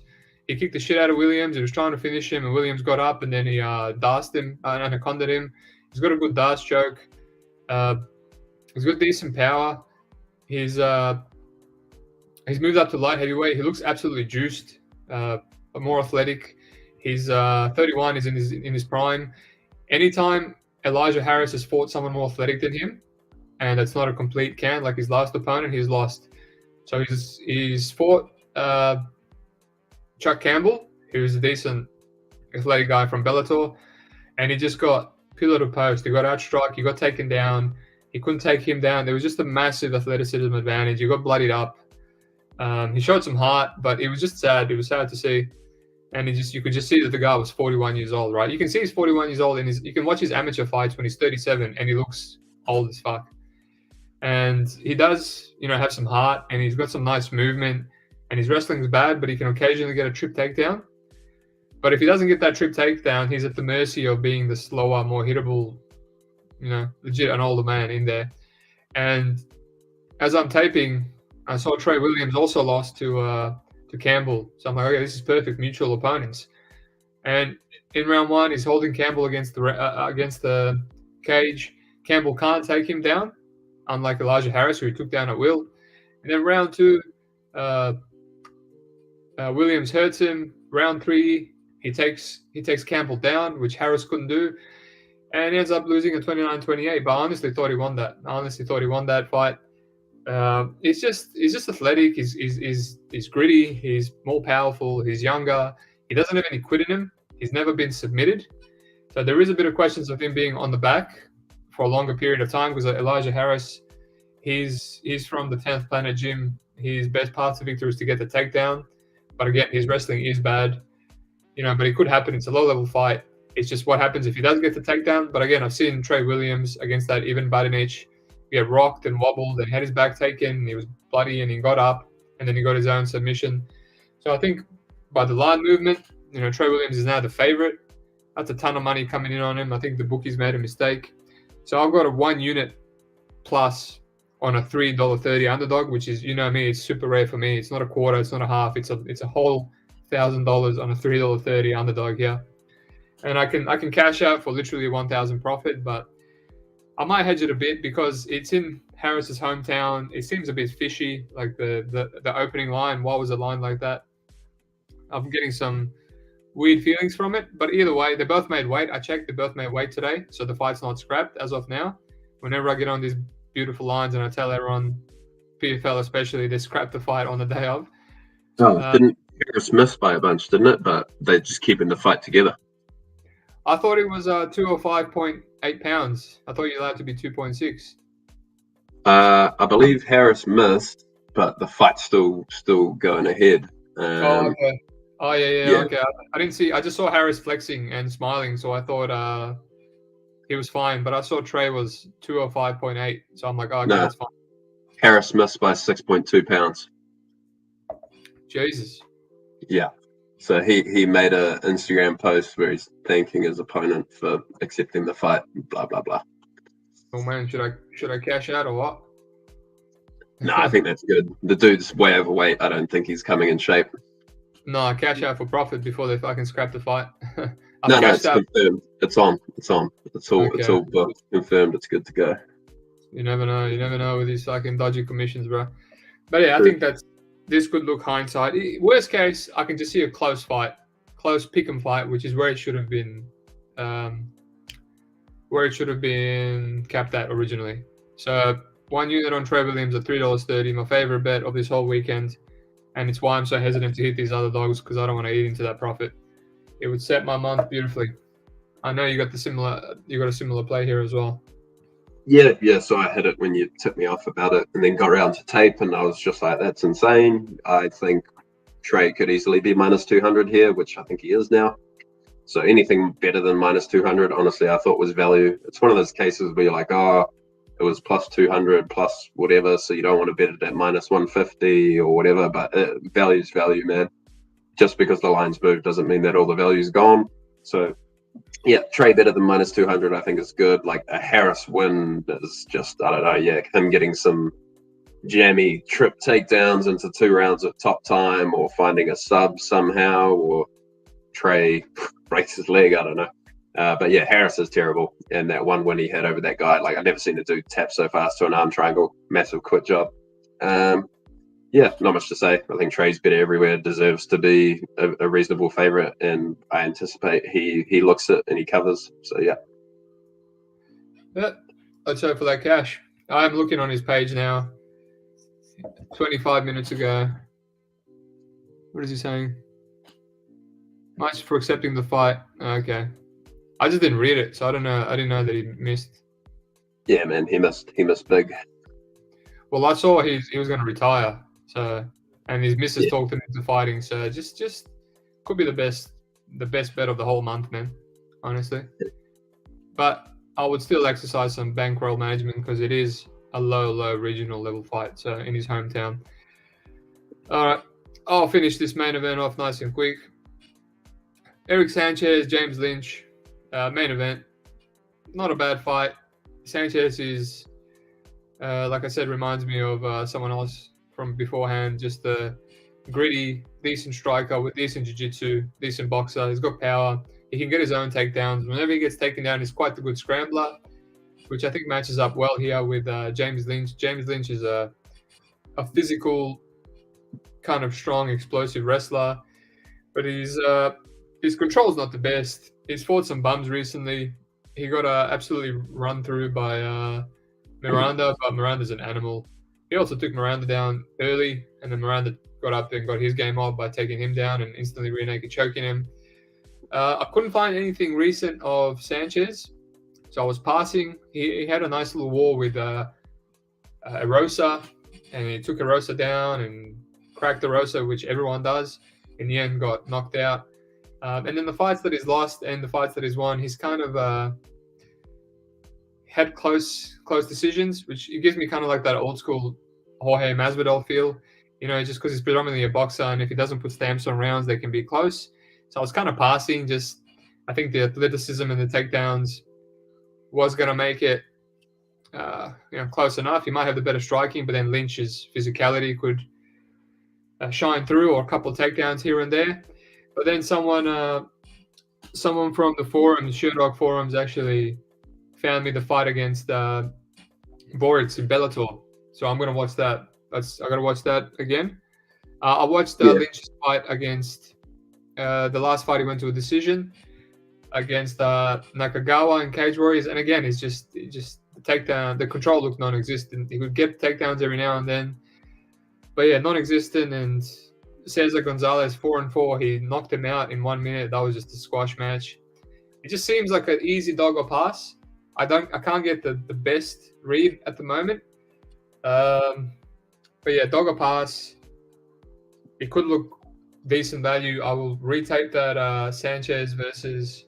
He kicked the shit out of Williams. He was trying to finish him, and Williams got up, and then he dashed him, anaconda'd him. He's got a good dash choke. He's got decent power. He's moved up to light heavyweight. He looks absolutely juiced, more athletic. He's 31. He's in his prime. Anytime Elijah Harris has fought someone more athletic than him, and it's not a complete can like his last opponent, he's lost. So he's fought Chuck Campbell, who's a decent athletic guy from Bellator, and he just got pillar to post. He got outstruck. He got taken down. He couldn't take him down. There was just a massive athleticism advantage. He got bloodied up. He showed some heart, but it was just sad. It was sad to see. And you could just see that the guy was 41 years old, right? You can see he's 41 years old, and you can watch his amateur fights when he's 37, and he looks old as fuck. And he does, have some heart, and he's got some nice movement, and his wrestling's bad, but he can occasionally get a trip takedown. But if he doesn't get that trip takedown, he's at the mercy of being the slower, more hittable, legit an older man in there. And as I'm taping, I saw Trey Williams also lost to Campbell. So I'm like, okay, this is perfect mutual opponents. And in round 1, he's holding Campbell against the cage. Campbell can't take him down, unlike Elijah Harris, who he took down at will. And then round 2, Williams hurts him. Round 3, he takes Campbell down, which Harris couldn't do, and he ends up losing at 29-28. But I honestly thought he won that. Fight. He's just athletic. He's gritty. He's more powerful. He's younger. He doesn't have any quit in him. He's never been submitted. So there is a bit of questions of him being on the back for a longer period of time, because Elijah Harris, he's from the 10th Planet Gym. His best path to victory is to get the takedown. But again, his wrestling is bad. But it could happen. It's a low-level fight. It's just what happens if he does get the takedown. But again, I've seen Trey Williams against that Ivan Badanic get rocked and wobbled and had his back taken. And he was bloody, and he got up, and then he got his own submission. So I think by the line movement, Trey Williams is now the favorite. That's a ton of money coming in on him. I think the bookies made a mistake. So I've got a 1 unit plus on a $3.30 underdog, which is, me, it's super rare for me. It's not a quarter, it's not a half, it's a whole $1,000 on a $3.30 underdog here. And I can cash out for literally 1,000 profit, but I might hedge it a bit because it's in Harris's hometown. It seems a bit fishy, like the opening line. Why was it lined like that? I'm getting some weird feelings from it, but either way, they both made weight. I checked, they both made weight today, so the fight's not scrapped as of now. Whenever I get on these beautiful lines and I tell everyone, PFL especially, they scrap the fight on the day of. Didn't Harris miss by a bunch, didn't it? But they're just keeping the fight together. I thought it was 205.8 pounds. I thought you're allowed to be 2.6. I believe Harris missed, but the fight's still going ahead. Okay. Oh, yeah. Okay. I didn't see. I just saw Harris flexing and smiling, so I thought he was fine. But I saw Trey was 205.8, so I'm like, oh, okay, no, that's fine. Harris missed by 6.2 pounds. Jesus. Yeah. So he made an Instagram post where he's thanking his opponent for accepting the fight, blah, blah, blah. Oh, man, should I cash out or what? No, I think that's good. The dude's way overweight. I don't think he's coming in shape. No, cash out for profit before they fucking scrap the fight. No, it's confirmed. It's on. It's all booked, confirmed. It's good to go. You never know with these fucking dodgy commissions, bro. But yeah, I think this could look hindsight. Worst case, I can just see a close fight, close pick'em fight, which is where it should have been, capped at originally. So 1 unit on Trey Williams at $3.30, my favorite bet of this whole weekend, and it's why I'm so hesitant to hit these other dogs, because I don't want to eat into that profit. It would set my month beautifully. I know you got a similar play here as well. Yeah. So I hit it when you tipped me off about it, and then got around to tape, and I was just like, "That's insane." I think Trey could easily be minus 200 here, which I think he is now. So anything better than minus 200, honestly, I thought was value. It's one of those cases where you're like, oh, it was plus 200, plus whatever, so you don't want to bet it at minus 150 or whatever, but value's value, man. Just because the line's moved doesn't mean that all the value's gone. So, yeah, Trey better than minus 200, I think is good. Like a Harris win is just, I don't know, him getting some jammy trip takedowns into 2 rounds of top time, or finding a sub somehow, or Trey breaks his leg, I don't know. But yeah, Harris is terrible. And that one win he had over that guy, like I've never seen a dude tap so fast to an arm triangle. Massive quit job. Yeah, not much to say. I think Trey's better everywhere, deserves to be a reasonable favorite, and I anticipate he looks it and he covers. So yeah. Yeah, let's hope for that cash. I'm looking on his page now. 25 minutes ago. What is he saying? Much for accepting the fight. Okay. I just didn't read it, so I don't know. I didn't know that he missed. Yeah, man, he missed big. Well, I saw he was going to retire. So, and his missus talked him into fighting. So just could be the best bet of the whole month, man. Honestly. But I would still exercise some bankroll management because it is a low regional level fight. So in his hometown. All right, I'll finish this main event off nice and quick. Eric Sanchez, James Lynch, main event. Not a bad fight. Sanchez is, like I said, reminds me of someone else from beforehand. Just a gritty, decent striker with decent jiu-jitsu, decent boxer. He's got power. He can get his own takedowns. Whenever he gets taken down, he's quite a good scrambler, which I think matches up well here with James Lynch. James Lynch is a physical, kind of strong, explosive wrestler, but his control's not the best. He's fought some bums recently. He got absolutely run through by Miranda, but Miranda's an animal. He also took Miranda down early, and then Miranda got up there and got his game on by taking him down and instantly rear naked choking him. I couldn't find anything recent of Sanchez, so I was passing. He had a nice little war with Erosa, and he took Erosa down and cracked Erosa, which everyone does. In the end, got knocked out. And then the fights that he's lost and the fights that he's won, he's kind of had close decisions, which it gives me kind of like that old school Jorge Masvidal feel, just because he's predominantly a boxer, and if he doesn't put stamps on rounds, they can be close. So I was kind of passing. I think the athleticism and the takedowns was going to make it, close enough. He might have the better striking, but then Lynch's physicality could shine through, or a couple of takedowns here and there. But then someone from the forum, the Sherdog forums, actually found me the fight against Boris in Bellator. So I'm going to watch that. I got to watch that again. I watched Lynch's fight against the last fight. He went to a decision against Nakagawa in Cage Warriors. And again, it's just the takedown. The control looked non-existent. He would get takedowns every now and then. But yeah, non-existent. And Cesar Gonzalez 4-4. He knocked him out in 1 minute. That was just a squash match. It just seems like an easy dog or pass. I can't get the best read at the moment. But yeah, dog or pass. It could look decent value. I will retape that Sanchez versus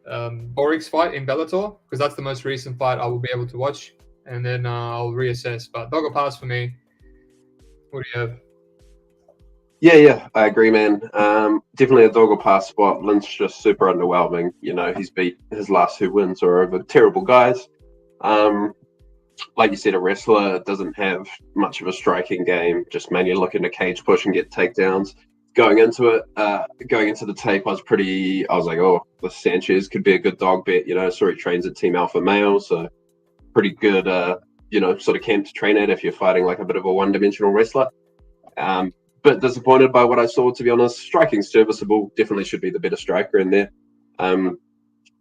Boric's fight in Bellator, because that's the most recent fight I will be able to watch, and then I'll reassess. But dog or pass for me. What do you have? Yeah, I agree, man. Definitely a dog or pass spot. Lynch just super underwhelming. He's beat his last 2 wins are over terrible guys. Like you said, a wrestler doesn't have much of a striking game, just mainly looking to cage push and get takedowns. Going into the tape, I was like, oh, the Sanchez could be a good dog bet. So he trains at Team Alpha Male, so pretty good, sort of camp to train at if you're fighting like a bit of a one-dimensional wrestler. But disappointed by what I saw, to be honest. Striking serviceable, definitely should be the better striker in there.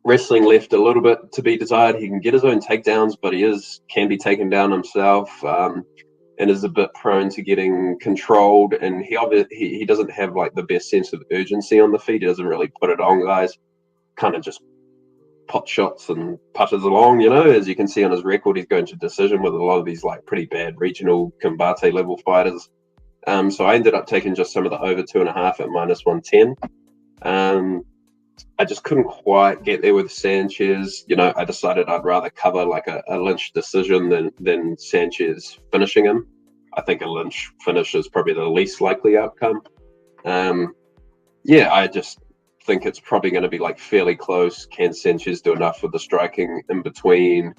Wrestling left a little bit to be desired. He can get his own takedowns, but he can be taken down himself, and is a bit prone to getting controlled. And he doesn't have like the best sense of urgency on the feet. He doesn't really put it on guys. Kind of just pot shots and putters along. You know, as you can see on his record, he's going to decision with a lot of these like pretty bad regional combate level fighters. So I ended up taking just some of the over 2.5 at -110. I just couldn't quite get there with Sanchez. You know, I decided I'd rather cover like a Lynch decision than Sanchez finishing him. I think a Lynch finish is probably the least likely outcome. I just think it's probably going to be like fairly close. Can Sanchez do enough with the striking in between?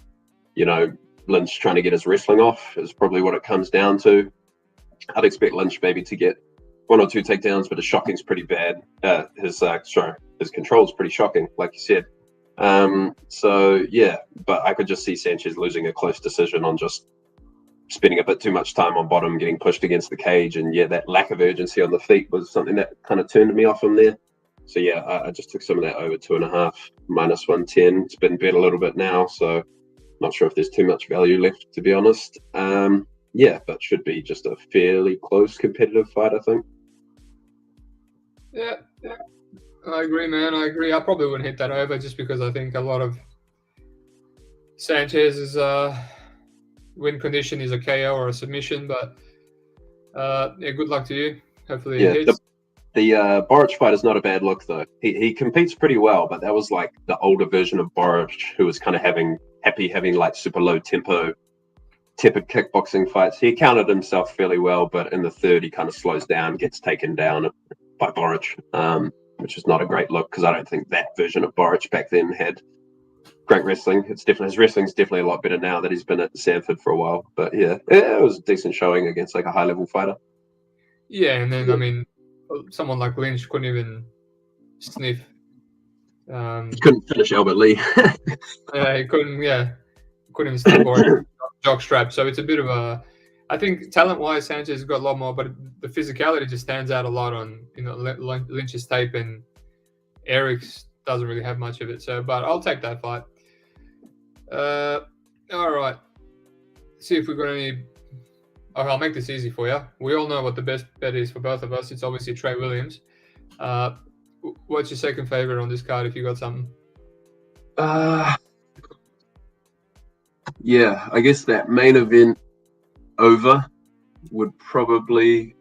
You know, Lynch trying to get his wrestling off is probably what it comes down to. I'd expect Lynch maybe to get 1 or 2 takedowns, but his shocking's pretty bad. His control's pretty shocking, like you said. But I could just see Sanchez losing a close decision on just spending a bit too much time on bottom, getting pushed against the cage, and that lack of urgency on the feet was something that kind of turned me off him there. So I just took some of that over 2.5 -110. It's been bet a little bit now, so not sure if there's too much value left, to be honest. But should be just a fairly close competitive fight, I think. Yeah, I agree, man. I agree. I probably wouldn't hit that over just because I think a lot of Sanchez's win condition is a KO or a submission. But good luck to you. Hopefully it hits. The Boric fight is not a bad look, though. He competes pretty well, but that was like the older version of Boric, who was kind of having like super low tempo, tepid kickboxing fights. He accounted himself fairly well, but in the third, he kind of slows down, gets taken down by Boric, which is not a great look because I don't think that version of Boric back then had great wrestling. His wrestling's definitely a lot better now that he's been at Sanford for a while. But it was a decent showing against like a high level fighter. Yeah, and then I mean, someone like Lynch couldn't even sniff. He couldn't finish Albert Lee. He couldn't even sniff or jock strap. So it's a bit of a. I think talent-wise, Sanchez has got a lot more, but the physicality just stands out a lot on Lynch's tape, and Eric's doesn't really have much of it. So, but I'll take that fight. All right. See if we've got any. Okay, I'll make this easy for you. We all know what the best bet is for both of us. It's obviously Trey Williams. What's your second favorite on this card if you got something? I guess that main event over would probably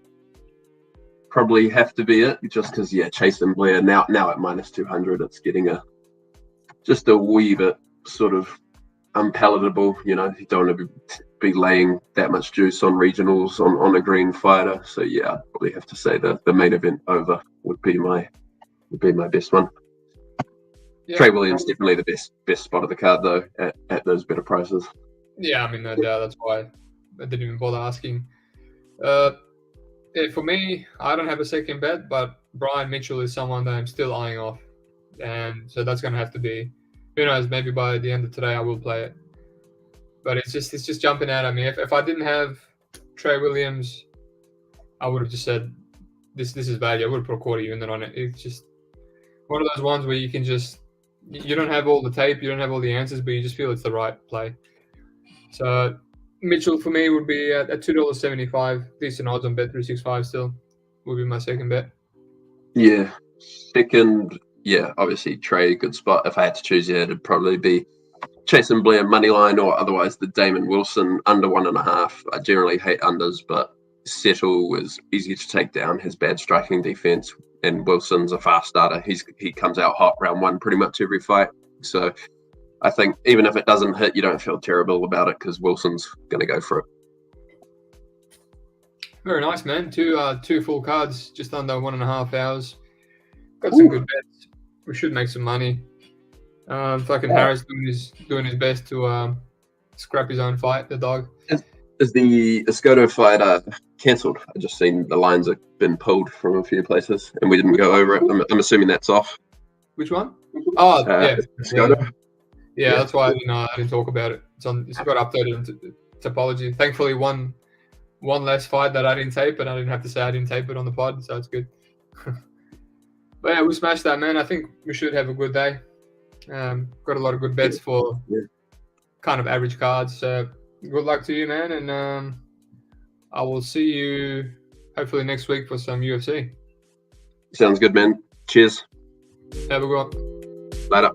have to be it, just because Chase and Blair now at -200, it's getting just a wee bit sort of unpalatable. You know, you don't want to be laying that much juice on regionals on a green fighter. So I'd probably have to say the main event over would be my best one. Trey Williams definitely the best spot of the card though at those better prices. Yeah, I mean no doubt. That's why I didn't even bother asking. For me, I don't have a second bet, but Brian Mitchell is someone that I'm still eyeing off, and so that's going to have to be. Who knows? Maybe by the end of today I will play it. But it's just jumping out at me. If I didn't have Trey Williams, I would have just said this is value. I would have put a quarter unit on it. It's just one of those ones where you don't have all the tape, you don't have all the answers, but you just feel it's the right play. So Mitchell for me would be at $2.75. Decent odds on Bet365 still. Would be my second bet. Yeah. Second, obviously Trey, good spot. If I had to choose, it'd probably be Chase and Blair moneyline or otherwise the Damon Wilson under 1.5. I generally hate unders, but Settle was easy to take down. His bad striking defense, and Wilson's a fast starter. He comes out hot round one pretty much every fight. So I think even if it doesn't hit, you don't feel terrible about it because Wilson's going to go for it. Very nice, man. Two full cards, just under 1.5 hours. Got some good bets. We should make some money. Harris doing his best to scrap his own fight, the dog. Is the Escoto fight cancelled? I just seen the lines have been pulled from a few places, and we didn't go over it. I'm assuming that's off. Which one? Oh, Escoto. Yeah, that's why I didn't talk about it. It's got updated into topology. Thankfully, one less fight that I didn't tape, and I didn't have to say I didn't tape it on the pod, so it's good. But yeah, we smashed that, man. I think we should have a good day. Got a lot of good bets for kind of average cards. So good luck to you, man, and I will see you hopefully next week for some UFC. Sounds good, man. Cheers. Have a good one. Later.